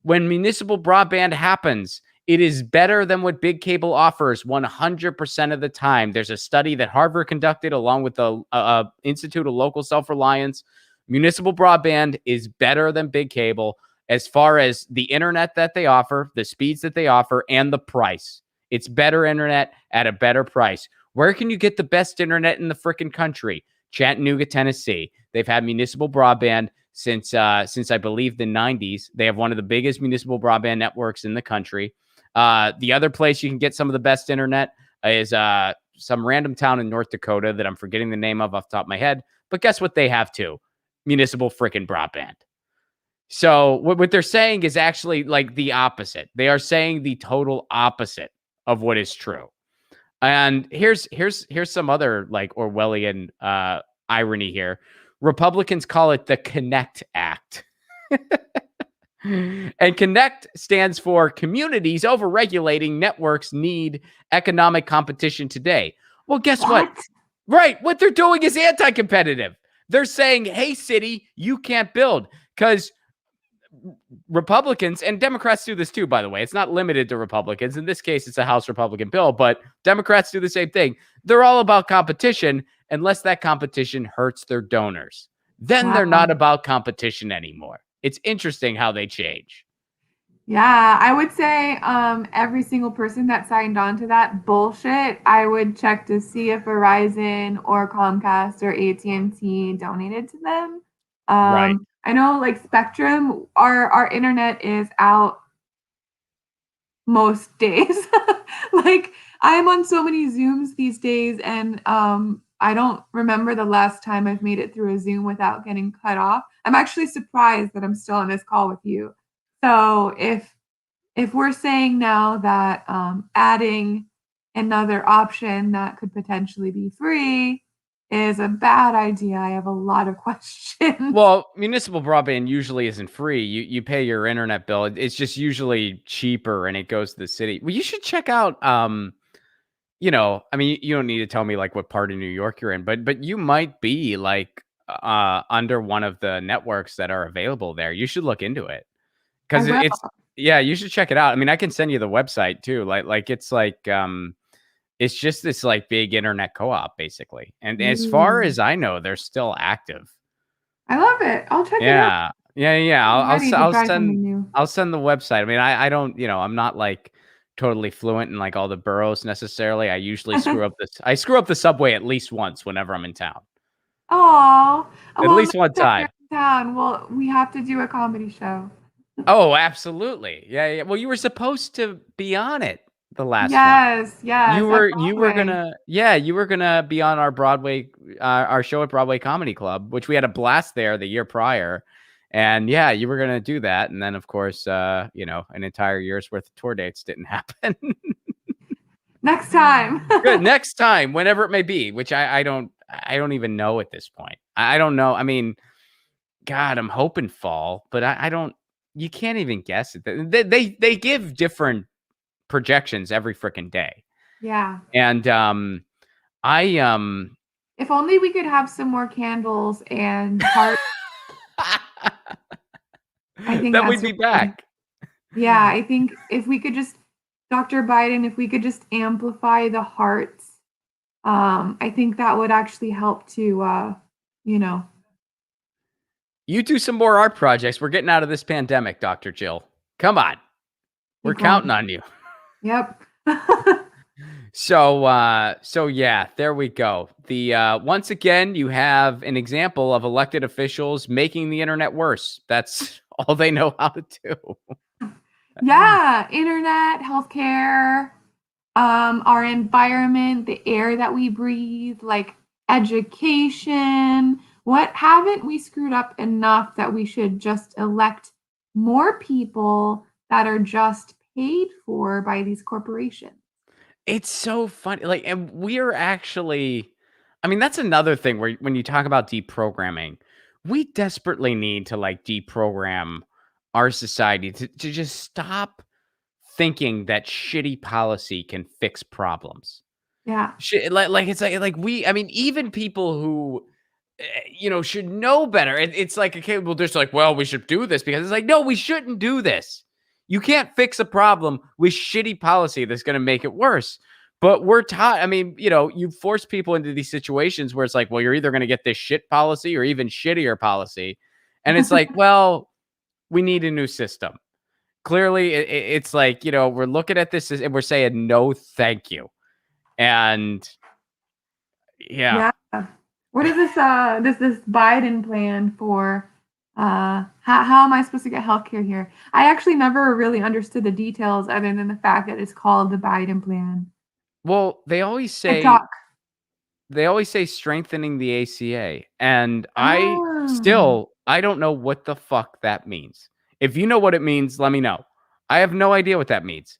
When municipal broadband happens, it is better than what big cable offers 100% of the time. There's a study that Harvard conducted along with the Institute of Local Self-Reliance. Municipal broadband is better than big cable as far as the internet that they offer, the speeds that they offer, and the price. It's better internet at a better price. Where can you get the best internet in the freaking country? Chattanooga, Tennessee. They've had municipal broadband since I believe the 90s. They have one of the biggest municipal broadband networks in the country. The other place you can get some of the best internet is some random town in North Dakota that I'm forgetting the name of off the top of my head. But guess what they have too? Municipal freaking broadband. So what they're saying is actually like the opposite. They are saying the total opposite of what is true. And here's some other like Orwellian irony here. Republicans call it the Connect Act. And Connect stands for Communities Overregulating Networks Need Economic Competition Today. Well, guess what? Right. What they're doing is anti-competitive. They're saying, hey, city, you can't build because Republicans and Democrats do this too, by the way. It's not limited to Republicans. In this case, it's a House Republican bill, but Democrats do the same thing. They're all about competition unless that competition hurts their donors. Then they're not about competition anymore. It's interesting how they change. Yeah, I would say every single person that signed on to that bullshit, I would check to see if Verizon or Comcast or AT&T donated to them. Right. I know like Spectrum, our internet is out most days. Like I'm on so many Zooms these days, and I don't remember the last time I've made it through a Zoom without getting cut off. I'm actually surprised that I'm still on this call with you. So if we're saying now that adding another option that could potentially be free is a bad idea, I have a lot of questions. Well, municipal broadband usually isn't free. You pay your internet bill. It's just usually cheaper and it goes to the city. Well, you should check out you don't need to tell me like what part of New York you're in, but you might be like under one of the networks that are available there. You should look into it. Because you should check it out. I can send you the website too. It's just this like big internet co-op basically. And as far as I know, they're still active. I love it. I'll check it out. Yeah. I'm ready to try something new. I'll send the website. I mean, I don't, I'm not like totally fluent in like all the boroughs necessarily. I usually screw up this. I screw up the subway at least once whenever I'm in town. Oh, At well, least next one time you're time. in town, well, we have to do a comedy show. Oh, absolutely. Yeah. Well, you were supposed to be on it the last one. Yes, at Broadway. You were gonna be on our Broadway, our show at Broadway Comedy Club, which we had a blast there the year prior. And yeah, you were gonna do that. And then of course, an entire year's worth of tour dates didn't happen. Next time. Good. Next time, whenever it may be, which I don't even know at this point. I don't know. I mean, God, I'm hoping fall, but I don't, you can't even guess it. They give different projections every freaking day. Yeah. And I If only we could have some more candles and hearts. I think then that's we'd be really, back. yeah, I think if we could just, Dr. Biden, if we could just amplify the hearts, I think that would actually help to, You do some more art projects. We're getting out of this pandemic, Dr. Jill. Come on. We're keep going. counting on you. Yep. So yeah, there we go. The once again, you have an example of elected officials making the internet worse. That's all they know how to do. Yeah, internet, healthcare, our environment, the air that we breathe, like education. What haven't we screwed up enough that we should just elect more people that are just paid for by these corporations? It's so funny. Like, and we're actually, I mean, that's another thing where when you talk about deprogramming, we desperately need to like deprogram our society to just stop thinking that shitty policy can fix problems. Yeah. Like it's like we, I mean, even people who, should know better. It's like, okay, well, just like, well, we should do this because it's like, no, we shouldn't do this. You can't fix a problem with shitty policy that's going to make it worse. But we're taught, I mean, you force people into these situations where it's like, well, you're either going to get this shit policy or even shittier policy. And it's like, well, we need a new system. Clearly, it's like, we're looking at this and we're saying, no, thank you. And yeah. Yeah. What is this Biden plan for how am I supposed to get healthcare here? I actually never really understood the details other than the fact that it's called the Biden plan. Well, they always TikTok. say strengthening the ACA. And Oh. I don't know what the fuck that means. If you know what it means, let me know. I have no idea what that means.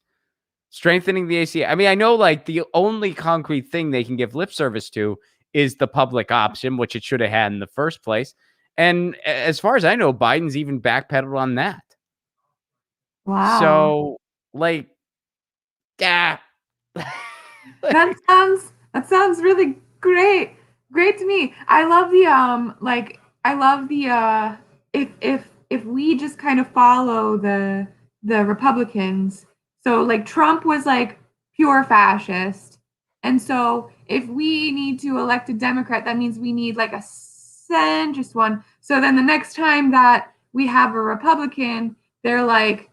Strengthening the ACA. I mean, I know like the only concrete thing they can give lip service to is the public option, which it should have had in the first place. And as far as I know, Biden's even backpedaled on that. Wow. So, like, yeah. That sounds really great. Great to me. I love the if we just kind of follow the Republicans. So like Trump was like pure fascist. And so if we need to elect a Democrat, that means we need like a centrist one. So then the next time that we have a Republican, they're like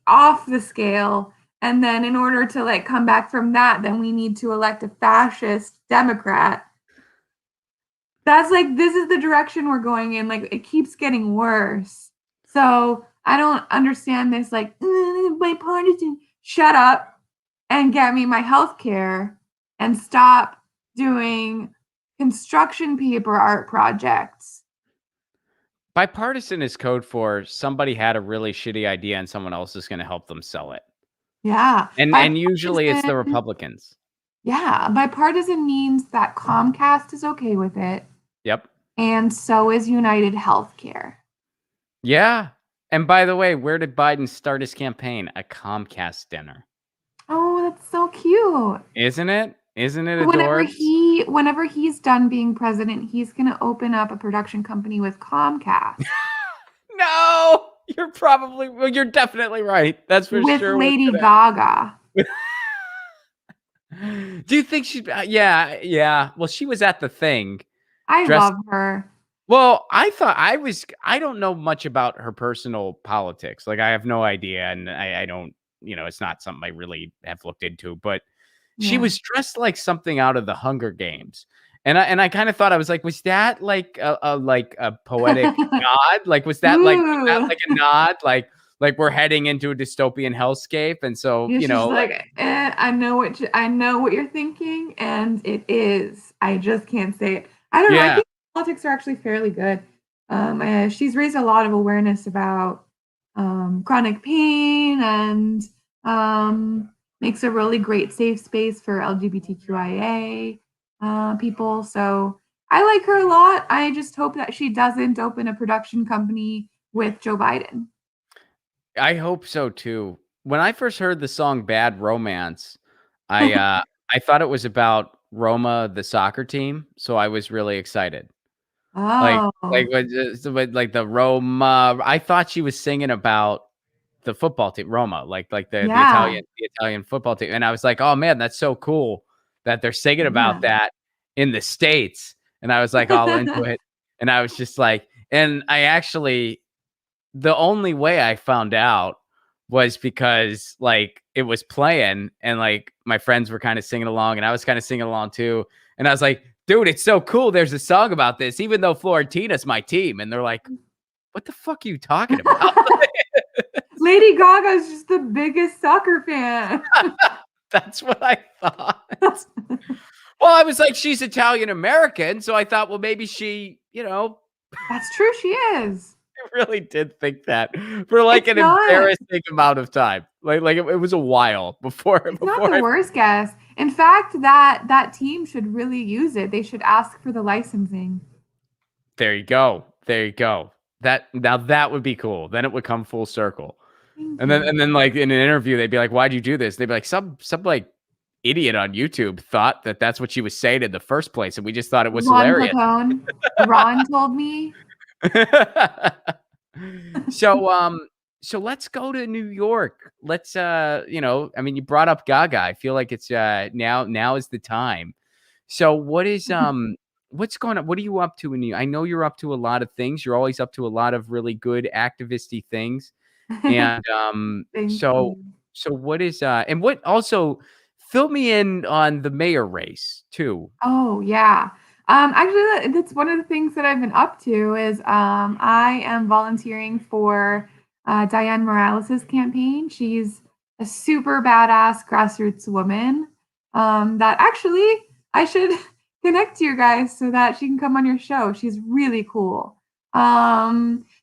off the scale. And then in order to like come back from that, then we need to elect a fascist Democrat. That's like, this is the direction we're going in. Like, it keeps getting worse. So I don't understand this, like, bipartisan. Shut up and get me my health care and stop doing construction paper art projects. Bipartisan is code for somebody had a really shitty idea and someone else is going to help them sell it. Yeah. And usually it's the Republicans. Yeah. Bipartisan means that Comcast is okay with it. Yep. And so is United Healthcare. Yeah. And by the way, where did Biden start his campaign? A Comcast dinner. Oh, that's so cute. Isn't it? Isn't it adorable? Whenever he's done being president, he's going to open up a production company with Comcast. No, you're definitely right. That's for sure. With Lady Gaga. Do you think she's, yeah. Well, she was at the thing. I love her. Well, I don't know much about her personal politics. Like, I have no idea, and I don't, it's not something I really have looked into, but she Yeah. was dressed like something out of the Hunger Games. And I kind of thought, I was like, was that like a poetic nod? Like, was that Ooh. like a nod? Like we're heading into a dystopian hellscape. And so, Yeah, she's like, like, I know what you're thinking, and it is. I just can't say it. I don't know. I yeah, think politics are actually fairly good. She's raised a lot of awareness about chronic pain and makes a really great safe space for LGBTQIA people. So I like her a lot. I just hope that she doesn't open a production company with Joe Biden. I hope so too. When I first heard the song Bad Romance, I uh I thought it was about Roma, the soccer team, so I was really excited. Like Oh, like the Roma, I thought she was singing about the football team, Roma, like the yeah. Italian football team, and I was like, "Oh man, that's so cool that they're singing about Yeah. that in the States," and I was like all into it, and I was just like, and I actually, the only way I found out was because, like, it was playing and, like, my friends were kinda singing along and I was kinda singing along too, and I was like, "Dude, it's so cool there's a song about this, even though Florentina's my team," and they're like, "What the fuck are you talking about?" Lady Gaga's just the biggest soccer fan. That's what I thought. Well, I was like, "She's Italian American," so I thought, well, maybe she, That's true, she is. I really did think that for, like, It's an not embarrassing amount of time. It was a while before it's not before the I worst guess. In fact, that team should really use it. They should ask for the licensing. There you go. There you go. That would be cool. Then it would come full circle. Thank And then you. and then, like, in an interview, they'd be like, "Why'd you do this?" They'd be like, Some, like, idiot on YouTube thought that that's what she was saying in the first place, and we just thought it was Ron hilarious." Capone. Ron told me. So, so let's go to New York. Let's, I mean, you brought up Gaga. I feel like it's, now is the time. So what's going on? What are you up to in New I know you're up to a lot of things. You're always up to a lot of really good activisty things. And, Thank so you. what is, and what also, fill me in on the mayor race too. Oh, yeah. Actually, that's one of the things that I've been up to is I am volunteering for Diane Morales's campaign. She's a super badass grassroots woman that actually I should connect you guys so that she can come on your show. She's really cool.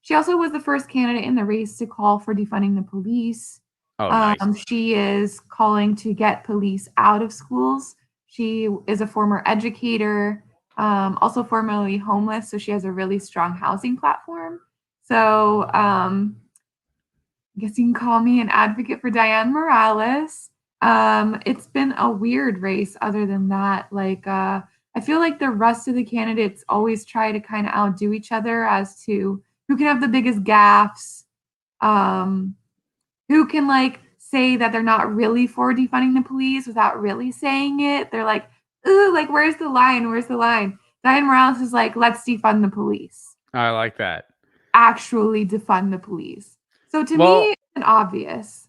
She also was the first candidate in the race to call for defunding the police. Oh, nice. She is calling to get police out of schools. She is a former educator, also formerly homeless, so she has a really strong housing platform. So I guess you can call me an advocate for Diane Morales. It's been a weird race other than that. I feel like the rest of the candidates always try to kind of outdo each other as to who can have the biggest gaffes, um, who can like say that they're not really for defunding the police without really saying it. They're like, ooh, like where's the line? Where's the line? Diane Morales is like, let's defund the police. I like that. Actually defund the police. So to me, Well, it's an obvious.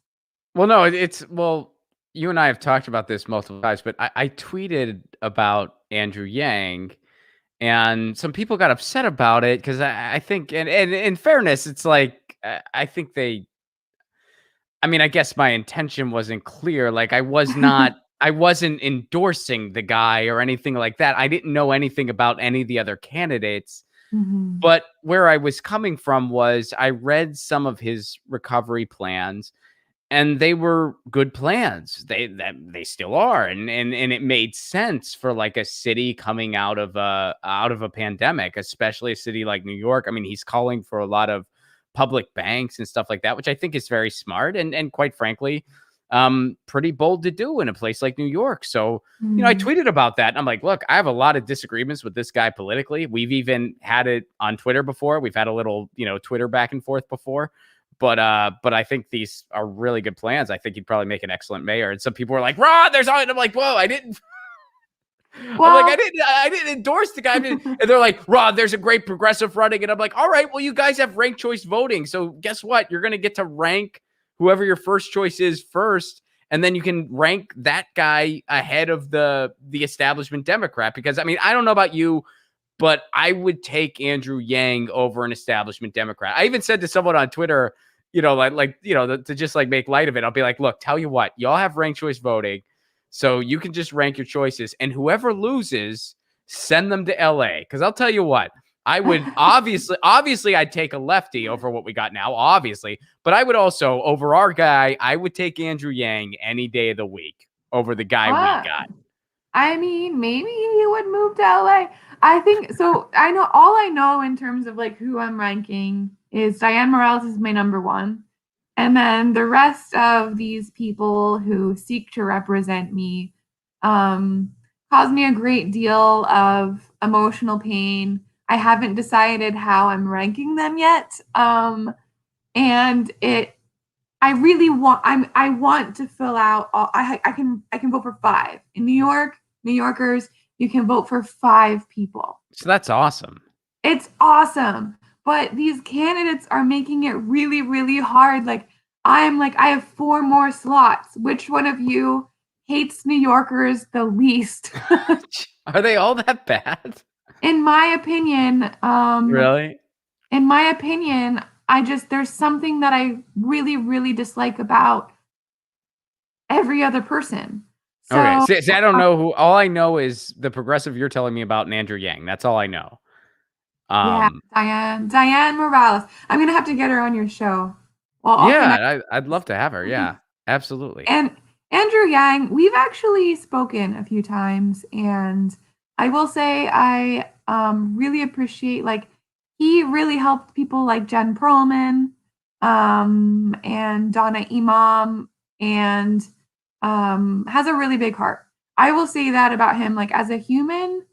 no, well, you and I have talked about this multiple times, but I tweeted about Andrew Yang, and some people got upset about it because I think, and in fairness, it's like, I think I mean, I guess my intention wasn't clear. Like, I wasn't endorsing the guy or anything like that. I didn't know anything about any of the other candidates. Mhm. But where I was coming from was I read some of his recovery plans, and they were good plans. They still are, and it made sense for, like, a city coming out of a pandemic, especially a city like New York. I mean, he's calling for a lot of public banks and stuff like that, which I think is very smart and quite frankly, pretty bold to do in a place like New York. So, I Mm. tweeted about that, and I'm like, look, I have a lot of disagreements with this guy politically. We've even had it on Twitter before. We've had a little, Twitter back and forth before. But I think these are really good plans. I think he'd probably make an excellent mayor. And some people were like, Ron, there's all, and I'm like, whoa, I didn't. I'm like, Well, I didn't endorse the guy. And they're like, Rod, there's a great progressive running. And I'm like, all right, well, you guys have ranked choice voting. So guess what? You're going to get to rank whoever your first choice is first. And then you can rank that guy ahead of the establishment Democrat. Because I mean, I don't know about you, but I would take Andrew Yang over an establishment Democrat. I even said to someone on Twitter, to just like make light of it. I'll be like, look, tell you what, y'all have ranked choice voting. So you can just rank your choices, and whoever loses, send them to LA. Because I'll tell you what, I would obviously I'd take a lefty over what we got now, obviously. But I would also, over our guy, I would take Andrew Yang any day of the week over the guy we got. I mean, maybe he would move to LA. I think so. All I know in terms of like who I'm ranking is Diane Morales is my number one. And then the rest of these people who seek to represent me cause me a great deal of emotional pain. I haven't decided how I'm ranking them yet. And I really want I want to fill out I can vote for 5. In New York, New Yorkers, you can vote for 5 people. So that's awesome. It's awesome. But these candidates are making it really, really hard. Like, I have 4 more slots. Which one of you hates New Yorkers the least? Are they all that bad? In my opinion, really? In my opinion, there's something that I really, really dislike about every other person. So, okay. See, I don't know who. All I know is the progressive you're telling me about and Andrew Yang. That's all I know. Yeah, Diane Morales. I'm gonna have to get her on your show. Well, I'd love to have her. Yeah, absolutely. And Andrew Yang, we've actually spoken a few times, and I will say I really appreciate, like, he really helped people like Jen Perlman and Donna Imam, and has a really big heart. I will say that about him. Like, as a human,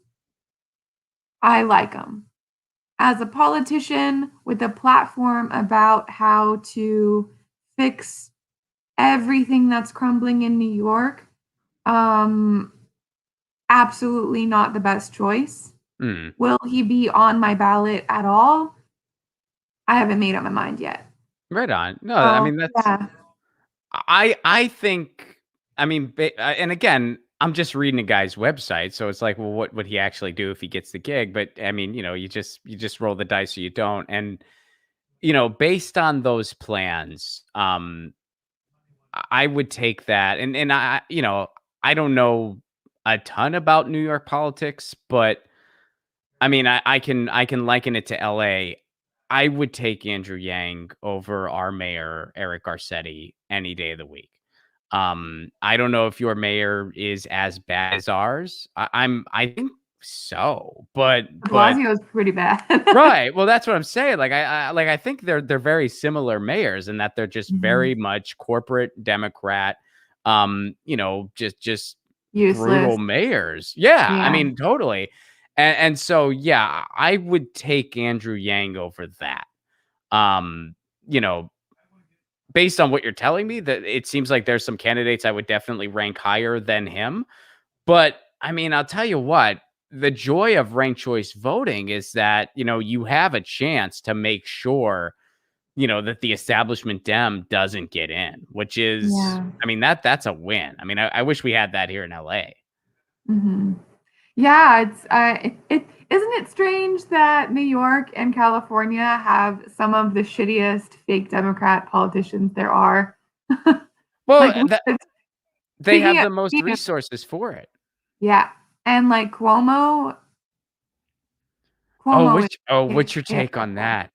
I like him. As a politician with a platform about how to fix everything that's crumbling in New York, absolutely not the best choice. Will he be on my ballot at all? I haven't made up my mind yet. Right on. No, I mean, that's, yeah. I think, I mean, and again, I'm just reading a guy's website, so it's like, well, what would he actually do if he gets the gig? But I mean, you just roll the dice or you don't. And, based on those plans, I would take that. And I don't know a ton about New York politics, but I mean, I can liken it to LA. I would take Andrew Yang over our mayor, Eric Garcetti, any day of the week. I don't know if your mayor is as bad as ours. I think so, but Blasio is pretty bad. right. Well, that's what I'm saying. Like I think they're very similar mayors in that they're just very much corporate Democrat, just useless brutal mayors. Yeah, I mean, totally. And so, yeah, I would take Andrew Yang over that. You know, based on what you're telling me, that it seems like there's some candidates I would definitely rank higher than him. But I mean, I'll tell you what, the joy of ranked choice voting is that, you have a chance to make sure, that the establishment Dem doesn't get in, which is, I mean, that's a win. I mean, I wish we had that here in LA. Yeah, isn't it strange that New York and California have some of the shittiest fake Democrat politicians there are? Well, they have the most resources for it. Yeah, and like Cuomo. What's your take on that?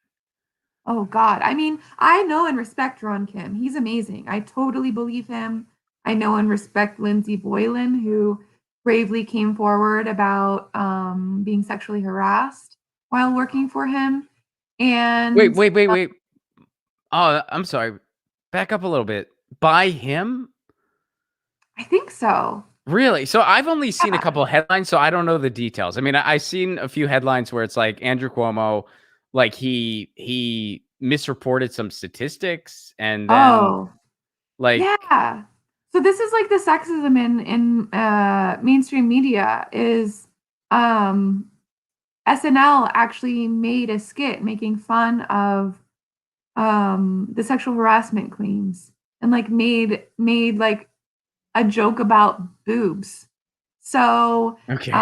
Oh God, I mean, I know and respect Ron Kim. He's amazing. I totally believe him. I know and respect Lindsey Boylan, who bravely came forward about being sexually harassed while working for him. And wait. Oh, I'm sorry. Back up a little bit. By him? I think so. Really? So I've only seen a couple of headlines, so I don't know the details. I mean, I've seen a few headlines where it's like Andrew Cuomo, like he misreported some statistics, and then yeah. So So this is like the sexism in mainstream media is SNL actually made a skit making fun of the sexual harassment claims and like made like a joke about boobs. So Okay.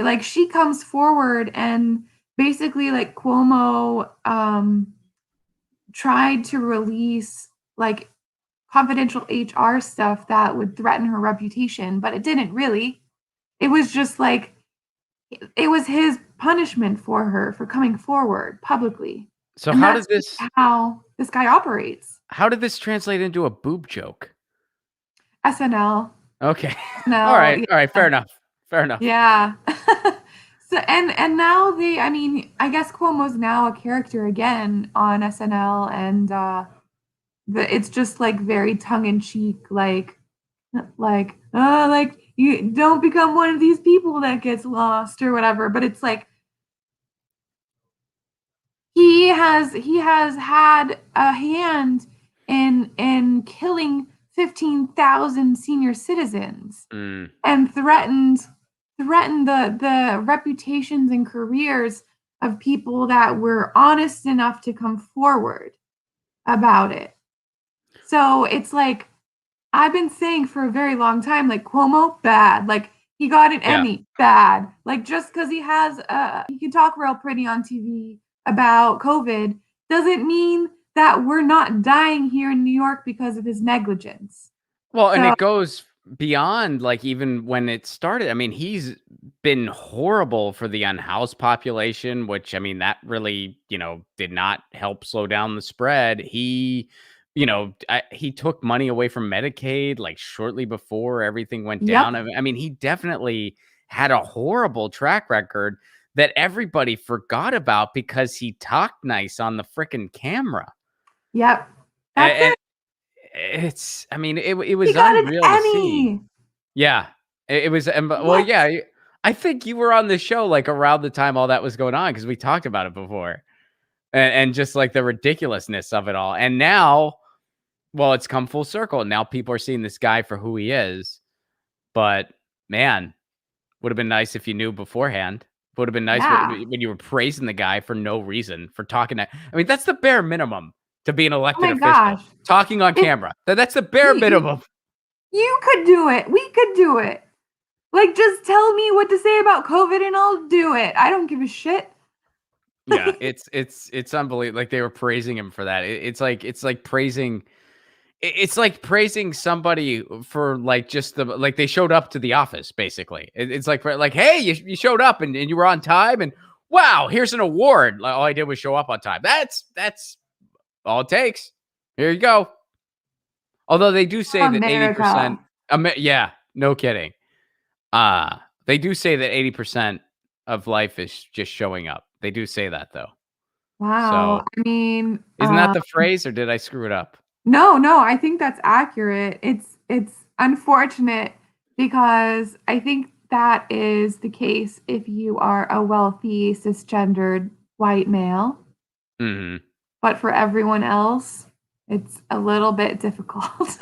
like she comes forward and basically like Cuomo tried to release like confidential HR stuff that would threaten her reputation, but it didn't really. It was just like it was his punishment for her for coming forward publicly. So And that's how this guy operates. how did this translate into a boob joke? SNL. Okay. All No, right. All right. Fair enough. Fair enough. yeah. So and now I mean, I guess Cuomo's now a character again on SNL, and it's just like very tongue in cheek, like you don't become one of these people that gets lost or whatever. But it's like he has had a hand in killing 15,000 senior citizens and threatened the reputations and careers of people that were honest enough to come forward about it. So it's like I've been saying for a very long time, like Cuomo, bad. Like he got an Emmy, bad. Like just because he has he can talk real pretty on TV about COVID doesn't mean that we're not dying here in New York because of his negligence. Well, and it goes beyond like even when it started. I mean, he's been horrible for the unhoused population, which I mean, that really, did not help slow down the spread. He, he took money away from Medicaid like shortly before everything went down. I mean, he definitely had a horrible track record that everybody forgot about because he talked nice on the freaking camera. Yep. And it's, I mean, it was he got unreal an to Emmy. see. Yeah, it was. Well, yeah, I think you were on the show like around the time all that was going on because we talked about it before, and just like the ridiculousness of it all. And now, well, it's come full circle. Now people are seeing this guy for who he is. But man, would have been nice if you knew beforehand. Would have been nice when you were praising the guy for no reason for talking. I mean, that's the bare minimum to be an elected official. Gosh. Talking on camera. That's the bare minimum. You could do it. We could do it. Like, just tell me what to say about COVID and I'll do it. I don't give a shit. Yeah, it's unbelievable. Like they were praising him for that. It's like praising somebody for like just like they showed up to the office basically. It's like hey, you showed up and you were on time and wow, here's an award. Like all I did was show up on time. That's all it takes. Here you go. Although they do say that 80%. Yeah, no kidding. They do say that 80% of life is just showing up. They do say that though. Wow. So, I mean, isn't that the phrase or did I screw it up? No, I think that's accurate. It's unfortunate because I think that is the case if you are a wealthy cisgendered white male. Mm-hmm. But for everyone else, it's a little bit difficult.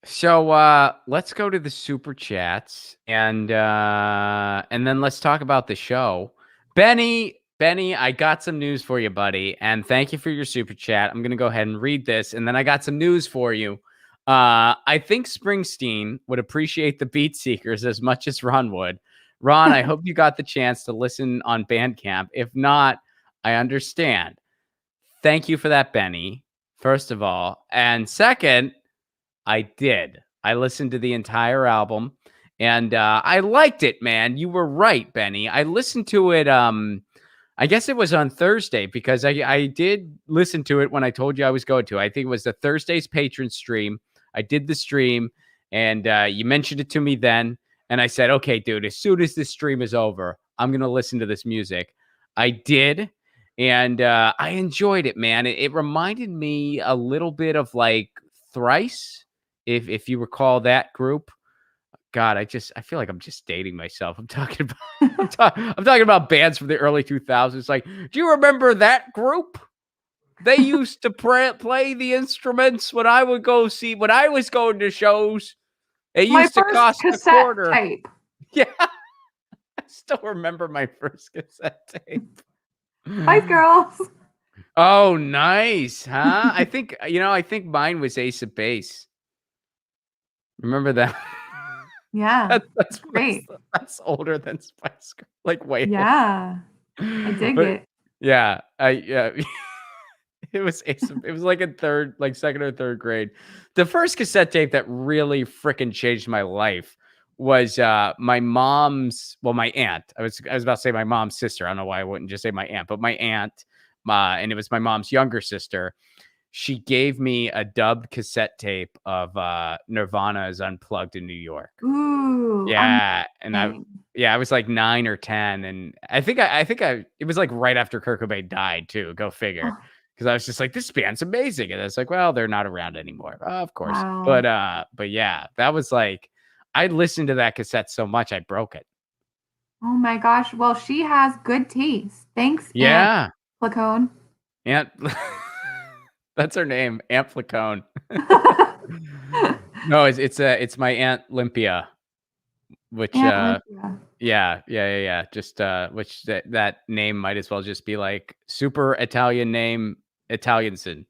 So let's go to the super chats and then let's talk about the show. Benny, I got some news for you, buddy, and thank you for your super chat. I'm gonna go ahead and read this, and then I got some news for you. I think Springsteen would appreciate the Beat Seekers as much as Ron would. Ron, I hope you got the chance to listen on Bandcamp. If not, I understand. Thank you for that, Benny, first of all. And second, I did. I listened to the entire album and I liked it, man. You were right, Benny. I listened to it. I guess it was on Thursday because I did listen to it when I told you I was going to. I think it was the Thursday's patron stream. I did the stream and you mentioned it to me then. And I said, okay, dude, as soon as this stream is over, I'm going to listen to this music. I did. And I enjoyed it, man. It reminded me a little bit of like Thrice. If you recall that group. God, I feel like I'm just dating myself. I'm talking about I'm talking about bands from the early 2000s. Like, do you remember that group? They used to play the instruments when I was going to shows. It My used to first cost a cassette quarter. tape. Yeah, I still remember my first cassette tape. Spice Girls. Oh, nice, huh? I think mine was Ace of Base. Remember that? Yeah, That's great. that's older than Spice Girls, like way older. Yeah, I dig But it. yeah, it was it was like in second or third grade. The first cassette tape that really freaking changed my life was my mom's, well, my aunt. I was about to say my mom's sister. I don't know why I wouldn't just say my aunt, but my aunt, and it was my mom's younger sister. She gave me a dubbed cassette tape of Nirvana's Unplugged in New York. Ooh, Yeah, and amazing. I was like 9 or 10, and I think it was like right after Kurt Cobain died too. Go figure. Oh, Because I was just like, this band's amazing, and it's like, well, they're not around anymore. Of course, wow. but yeah, that was like, I listened to that cassette so much I broke it. Oh my gosh. Well, she has good taste. Thanks, Aunt Yeah, Placone. Aunt, that's her name, Aunt Flacone. No, it's my Aunt Limpia, which Aunt Olympia. yeah. Just which that name might as well just be like super Italian name, Italianson.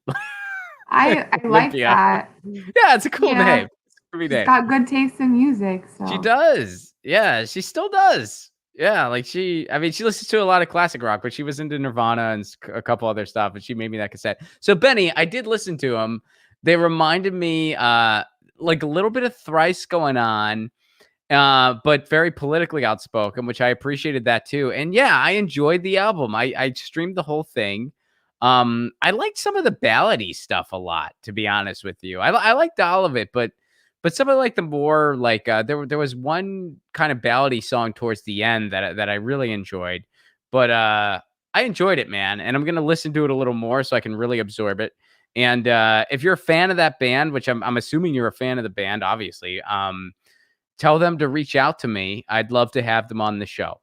I like Olympia. that. Yeah, it's a cool Yeah, name. It's a pretty she's name. got good taste in music, She so. does. Yeah, she still does. Yeah, like I mean, she listens to a lot of classic rock, but she was into Nirvana and a couple other stuff, and she made me that cassette. So Benny, I did listen to them. They reminded me like a little bit of Thrice going on, but very politically outspoken, which I appreciated that too. And yeah, I enjoyed the album. I streamed the whole thing. I liked some of the ballady stuff a lot, to be honest with you. I liked all of it, but some of like the more like there was one kind of ballady song towards the end that I really enjoyed. But I enjoyed it, man, and I'm gonna listen to it a little more so I can really absorb it. And if you're a fan of that band, which I'm assuming you're a fan of the band, obviously, tell them to reach out to me. I'd love to have them on the show.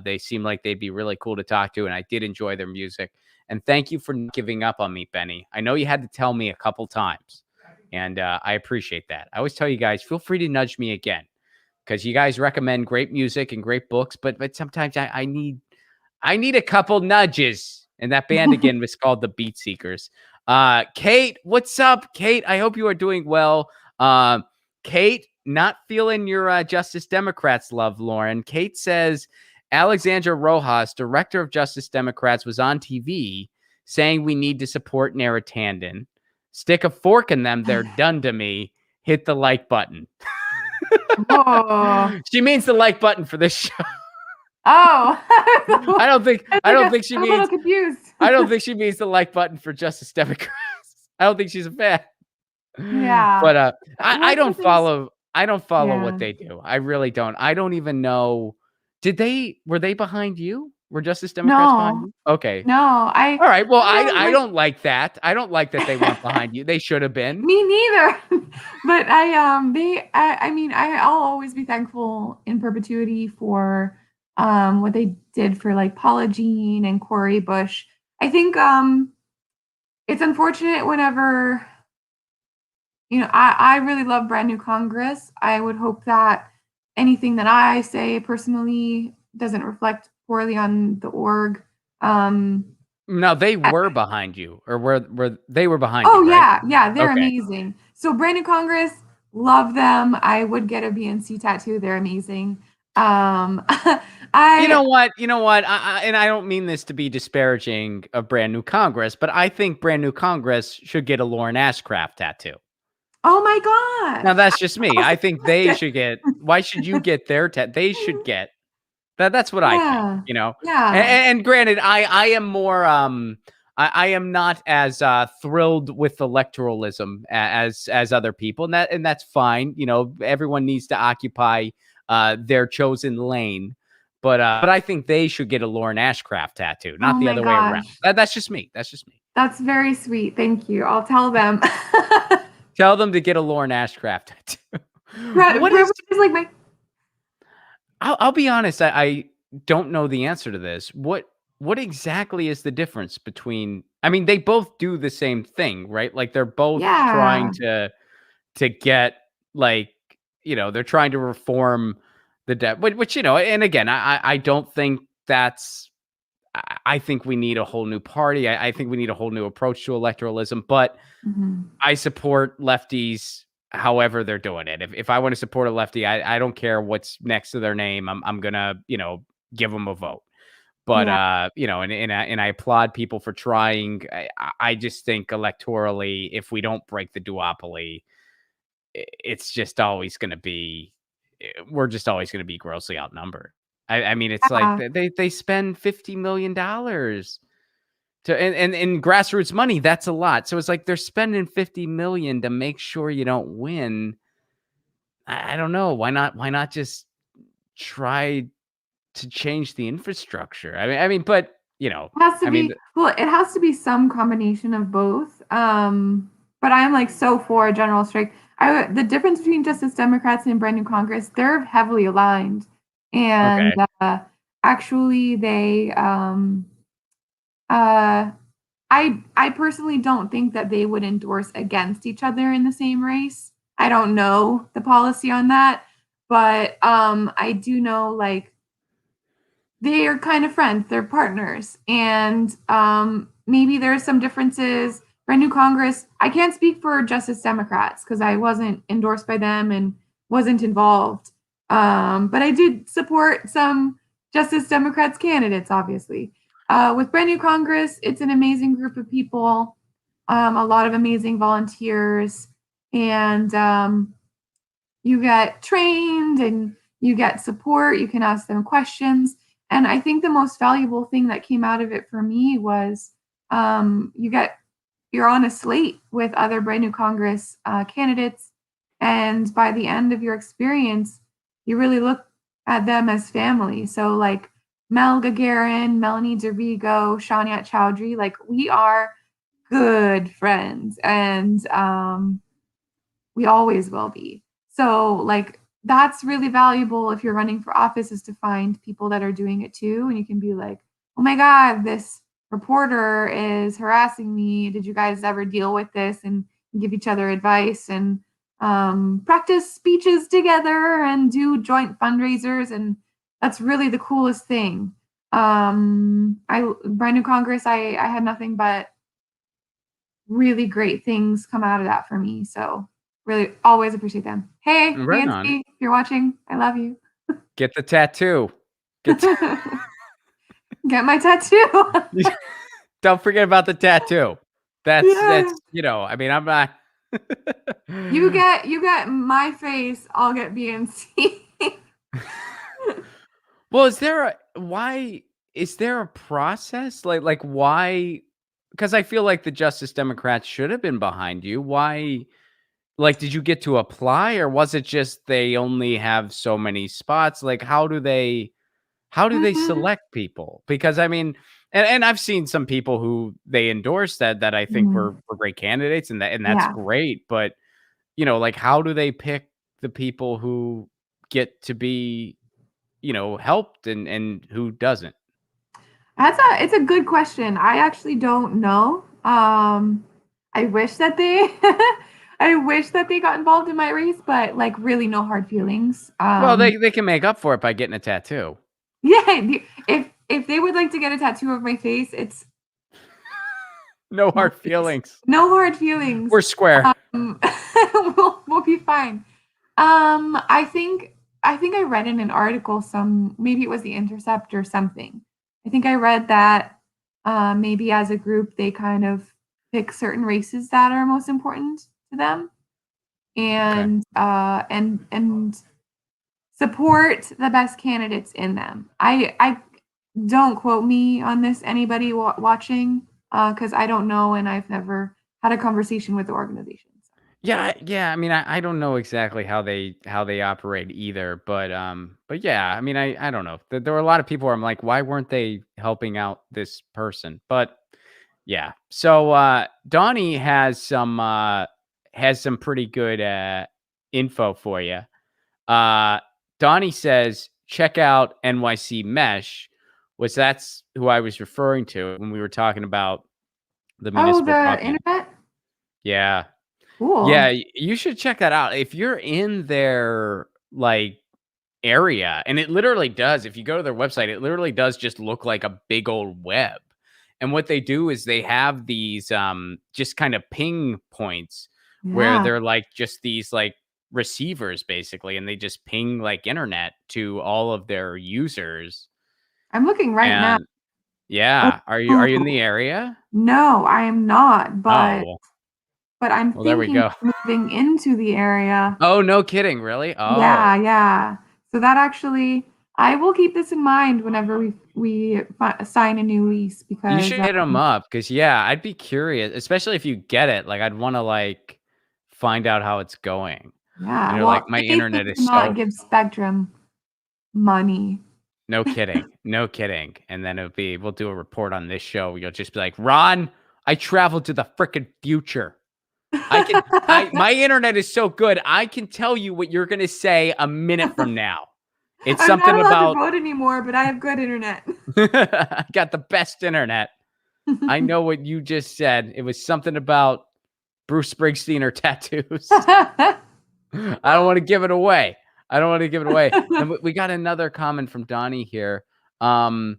They seem like they'd be really cool to talk to, and I did enjoy their music. And thank you for not giving up on me, Benny. I know you had to tell me a couple times, and I appreciate that. I always tell you guys, feel free to nudge me again because you guys recommend great music and great books, but sometimes I need a couple nudges. And that band again was called the Beat Seekers. Kate, what's up, Kate? I hope you are doing well. Kate, not feeling your Justice Democrats love, Lauren. Kate says Alexandra Rojas, director of Justice Democrats, was on TV saying we need to support Narratan. Stick a fork in them. They're done to me. Hit the like button. Whoa. She means the like button for this show. Oh. I don't think she I'm a means. little confused. I don't think she means the like button for Justice Democrats. I don't think she's a fan. Yeah. But I don't follow. I don't follow Yeah. what they do. I really don't. I don't even know. Were they behind you? Were Justice Democrats behind No. you? Okay. No, All right. Well, I really I like, don't like that. I don't like that they weren't behind you. They should have been. me neither. But I mean I'll always be thankful in perpetuity for what they did for like Paula Jean and Cori Bush. I think it's unfortunate whenever I really love Brand New Congress. I would hope that anything that I say personally doesn't reflect poorly on the org. No, they were behind you, or were they were behind Oh you, right? yeah, they're Okay. amazing. So Brand New Congress, love them. I would get a BNC tattoo. They're amazing. You know what? And I don't mean this to be disparaging of Brand New Congress, but I think Brand New Congress should get a Lauren Ashcraft tattoo. Oh my gosh. Now that's just me. I think they should get. Why should you get their They should get that. That's what I think. Yeah. And, Yeah. and granted, I am more. I am not as thrilled with electoralism as other people, and that's fine. Everyone needs to occupy their chosen lane. But I think they should get a Lauren Ashcraft tattoo, not Oh the my other way around. gosh. That's just me. That's just me. That's very sweet. Thank you. I'll tell them. Tell them to get a Lauren Ashcraft tattoo. Privilege is like my. I'll be honest. I don't know the answer to this. What exactly is the difference between I mean, they both do the same thing, right? Like, they're both trying Yeah. to get, like, they're trying to reform the debt, which, and again, I don't think that's I think we need a whole new party. I think we need a whole new approach to electoralism, but Mhm. I support lefties however they're doing it. If I want to support a lefty, I don't care what's next to their name. I'm gonna, give them a vote. But Yeah. and I applaud people for trying. I just think electorally, if we don't break the duopoly, it's just always going to be. We're just always going to be grossly outnumbered. I mean, it's like Yeah. they spend $50 million to and in grassroots money. That's a lot. So it's like they're spending 50 million to make sure you don't win. I don't know why not. Why not just try to change the infrastructure? I mean, but It has to I mean, be well, it has to be some combination of both. But I'm like so for a general strike. The difference between Justice Democrats and brand new Congress, they're heavily aligned, and okay. actually, they uh, I personally don't think that they would endorse against each other in the same race. I don't know the policy on that, but I do know like they are kind of friends, they're partners. And maybe there's some differences. Brand new Congress, I can't speak for Justice Democrats because I wasn't endorsed by them and wasn't involved. But I did support some Justice Democrats candidates, obviously. With Brand New Congress, it's an amazing group of people, a lot of amazing volunteers, and you get trained and you get support. You can ask them questions. And I think the most valuable thing that came out of it for me was you're on a slate with other brand new Congress candidates, and by the end of your experience, you really look at them as family. So like Mel Gagarin, Melanie Dervigo, Shaniat Chowdhury, like we are good friends, and we always will be. So like that's really valuable if you're running for office, is to find people that are doing it too, and you can be like, oh my god, this reporter is harassing me, did you guys ever deal with this, and give each other advice, and practice speeches together and do joint fundraisers, and that's really the coolest thing. I brand new Congress, I had nothing but really great things come out of that for me. So really always appreciate them. Hey, Right on. Nancy, if you're watching, I love you. Get the tattoo. Get Get my tattoo. don't forget about the tattoo. Yeah. I mean, I'm not You get my face, I'll get BNC. Well, is there a process? Like why? Because I feel like the Justice Democrats should have been behind you. Why? Like, did you get to apply, or was it just they only have so many spots? Like, how do they Mhm. select people? Because I mean, and I've seen some people who they endorse that I think Mm, were great candidates, and that's yeah. great. But like, how do they pick the people who get to be helped and who doesn't? It's a good question. I actually don't know. I wish that they I wish that they got involved in my race, but like really no hard feelings. Well, they can make up for it by getting a tattoo. Yeah, if they would like to get a tattoo of my face, it's No my hard face. feelings. No hard feelings. We're square. We'll be fine. I think I read in an article maybe it was the Intercept or something. I think I read that maybe as a group they kind of pick certain races that are most important to them, Okay. and support the best candidates in them. I don't quote me on this, anybody watching, because I don't know and I've never had a conversation with the organization. Yeah. I mean, I don't know exactly how they operate either, but yeah. I mean, I don't know. There were a lot of people where I'm like, why weren't they helping out this person? But yeah. So Donnie has some pretty good info for you. Uh, Donnie says, check out NYC Mesh, which that's who I was referring to when we were talking about the Oh, municipal the broadband. internet? Yeah. Cool. Yeah, you should check that out. If you're in their, like, area, and it literally does, if you go to their website, it literally does just look like a big old web. And what they do is they have these, just kind of ping points where Yeah. they're, like, just these, like, receivers, basically, and they just ping, like, internet to all of their users. I'm looking right now. And yeah. Are you in Oh, the area? no, I am not, but Oh, I'm well, there we thinking go. of moving into the area. Oh, no kidding, really? Oh. Yeah, yeah. So that actually I will keep this in mind whenever sign a new lease You because, should hit them up, cause yeah, I'd be curious, especially if you get it, like, I'd wanna, like, find out how it's going. yeah, Like, well, my they internet is cannot so give Spectrum money. no kidding, no kidding, and then we'll do a report on this show, you'll just be like, "Ron, I traveled to the frickin' future. My internet is so good, I can tell you what you're gonna say a minute from now. It's I'm not something allowed to about vote anymore, but I have good internet. I got the best internet. I know what you just said. It was something about Bruce Springsteen or tattoos. I don't wanna give it away. I don't wanna give it away. And we got another comment from Donnie here. Um,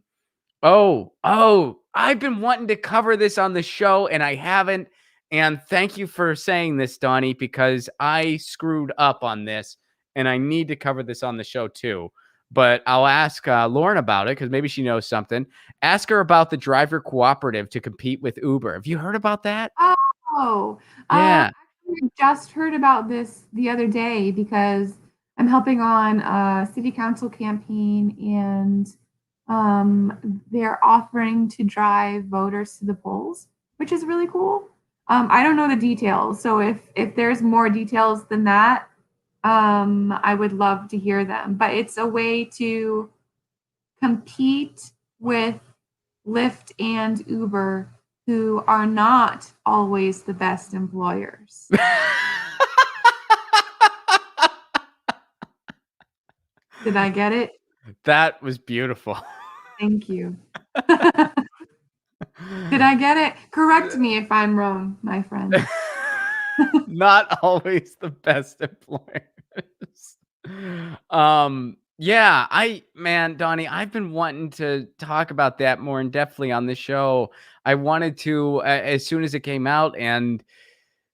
I've been wanting to cover this on the show, and I haven't, and thank you for saying this, Donnie, because I screwed up on this, and I need to cover this on the show too. But I'll ask, Lauren about it, because maybe she knows something. Ask her about the driver cooperative to compete with Uber. Have you heard about that? Oh, Yeah. actually, I just heard about this the other day because I'm helping on a city council campaign, and they're offering to drive voters to the polls, which is really cool. I don't know the details, so if there's more details than that, I would love to hear them. But it's a way to compete with Lyft and Uber, who are not always the best employers. Did I get it? That was beautiful. Thank you. Did I get it? Correct me if I'm wrong, my friend. Not always the best employers. Yeah, man, Donnie, I've been wanting to talk about that more in depthly on the show. I wanted to as soon as it came out, and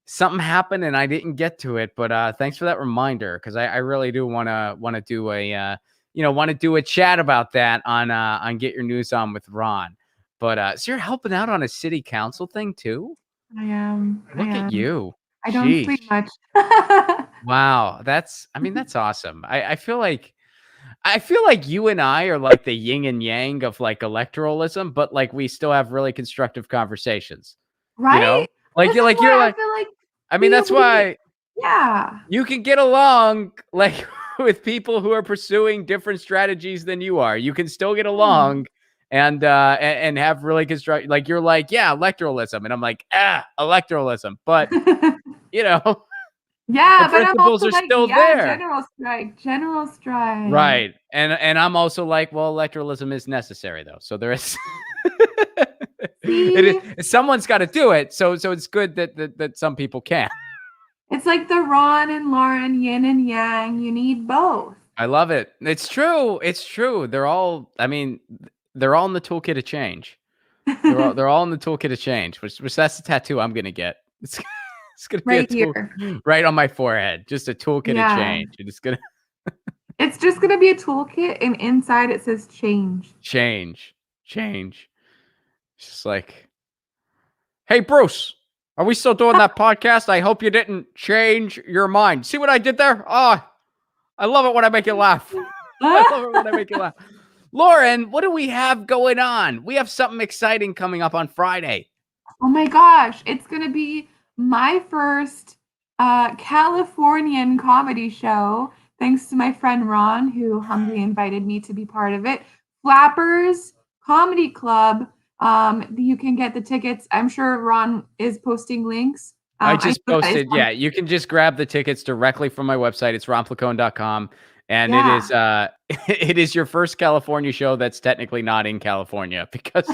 something happened and I didn't get to it. But thanks for that reminder, because I really do wanna do a want to do a chat about that on Get Your News On with Ron. But so you're helping out on a city council thing too? I am. I Look at am. you. I don't Sheesh. sleep much. Wow. That's awesome. I feel like you and I are like the yin and yang of like electoralism, but like we still have really constructive conversations. You Right? know? Like This you're is like why you're I like feel like I mean, we that's we why yeah. you can get along like with people who are pursuing different strategies than you are. You can still get Yeah. along and have really constructive, like you're like, yeah, electoralism. And I'm like, electoralism. But you know, the Yeah, but I'm principles also are like, still "Yeah, there. general strike, general strike." Right. And I'm also like, well, electoralism is necessary though. So there is See? someone's got to do it. So it's good that some people can. It's like the Ron and Lauren yin and yang, you need both. I love it. It's true. It's true. I mean, they're all in the toolkit of change. They're all in the toolkit of change, which that's the tattoo I'm gonna get. It's gonna be a Right tool here. right on my forehead. Just a toolkit of Yeah. change. And it's gonna It's just gonna be a toolkit, and inside it says change. change. Change. It's just like, hey Bruce, are we still doing that podcast? I hope you didn't change your mind. See what I did there? Oh, I love it when I make you laugh. I love it when I make you laugh. Lauren, what do we have going on? We have something exciting coming up on Friday. Oh my gosh, it's gonna be my first Californian comedy show, thanks to my friend Ron, who humbly invited me to be part of it. Flappers Comedy Club. You can get the tickets. I'm sure Ron is posting links. I I just know that is posted, yeah, you can just grab the tickets directly from my website. It's ronplacone.com. And it is it is your first California show that's technically not in California because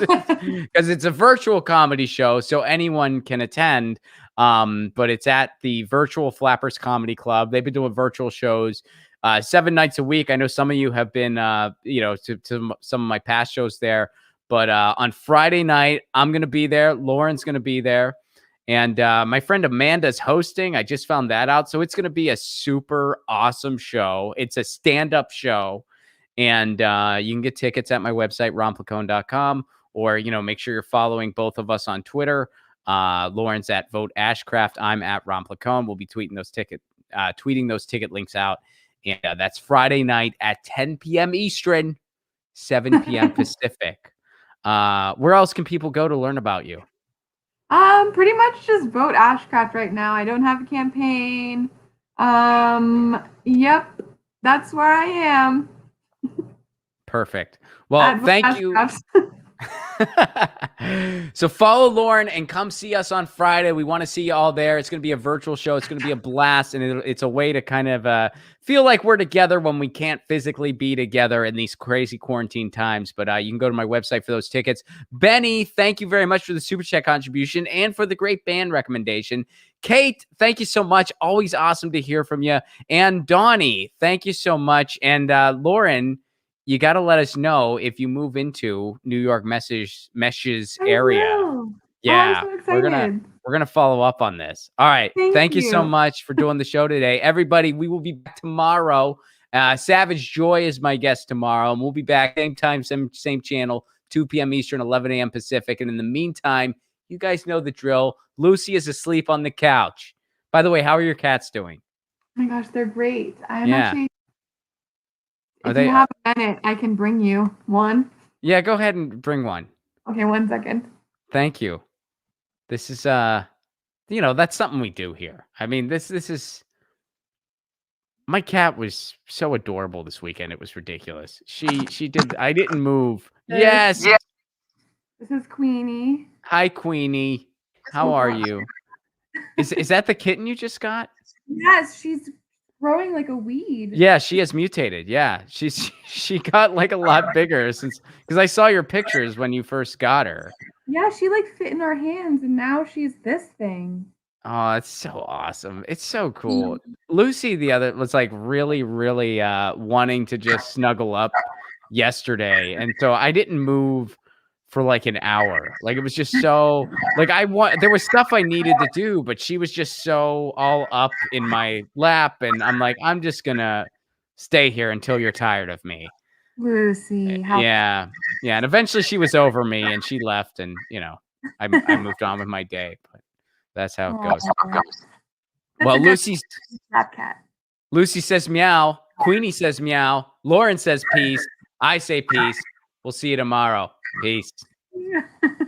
it's a virtual comedy show, so anyone can attend. But it's at the Virtual Flappers Comedy Club. They've been doing virtual shows 7 nights a week. I know some of you have been to some of my past shows there. But on Friday night, I'm going to be there. Lauren's going to be there. And my friend Amanda's hosting. I just found that out. So it's going to be a super awesome show. It's a stand-up show. And you can get tickets at my website, ronplacone.com. Or, make sure you're following both of us on Twitter. Lauren's at Vote Ashcraft. I'm at Ron Placone. We'll be tweeting those ticket links out. And that's Friday night at 10 p.m. Eastern, 7 p.m. Pacific. Where else can people go to learn about you? Pretty much just vote Ashcraft right now. I don't have a campaign. Yep, that's where I am. Perfect. Well, thank you. So follow Lauren and come see us on Friday. We want to see you all there. It's going to be a virtual show. It's going to be a blast. And it's a way to kind of feel like we're together when we can't physically be together in these crazy quarantine times. But you can go to my website for those tickets. Benny, thank you very much for the Super Chat contribution and for the great band recommendation. Kate, thank you so much. Always awesome to hear from you. And Donnie, thank you so much. And Lauren, you got to let us know if you move into New York Mesh's area. Yeah, I'm so excited. We're gonna follow up on this. All right, thank you so much for doing the show today, everybody. We will be back tomorrow. Savage Joy is my guest tomorrow, and we'll be back same time, same channel, 2 p.m. Eastern, 11 a.m. Pacific. And in the meantime, you guys know the drill. Lucy is asleep on the couch. By the way, how are your cats doing? Oh my gosh, they're great. I'm actually. If you have a minute, I can bring you one. Yeah, go ahead and bring one. Okay, 1 second. Thank you. This is that's something we do here. I mean, this is my cat was so adorable this weekend. It was ridiculous. I didn't move. Yes. This is Queenie. Hi, Queenie. How are you? Is that the kitten you just got? Yes, she's growing like a weed. Yeah, she has mutated. Yeah, she got like a lot bigger because I saw your pictures when you first got her. Yeah, she like fit in our hands, and now she's this thing. Oh, it's so awesome! It's so cool. Lucy, the other, was like really, really wanting to just snuggle up yesterday, and so I didn't move for like an hour. Like it was just so like there was stuff I needed to do, but she was just so all up in my lap, and I'm like, I'm just gonna stay here until you're tired of me. Lucy. Yeah. And eventually she was over me and she left, and I moved on with my day, but that's how it goes. Well, Lucy says meow, Queenie says meow, Lauren says peace, I say peace. We'll see you tomorrow. Peace.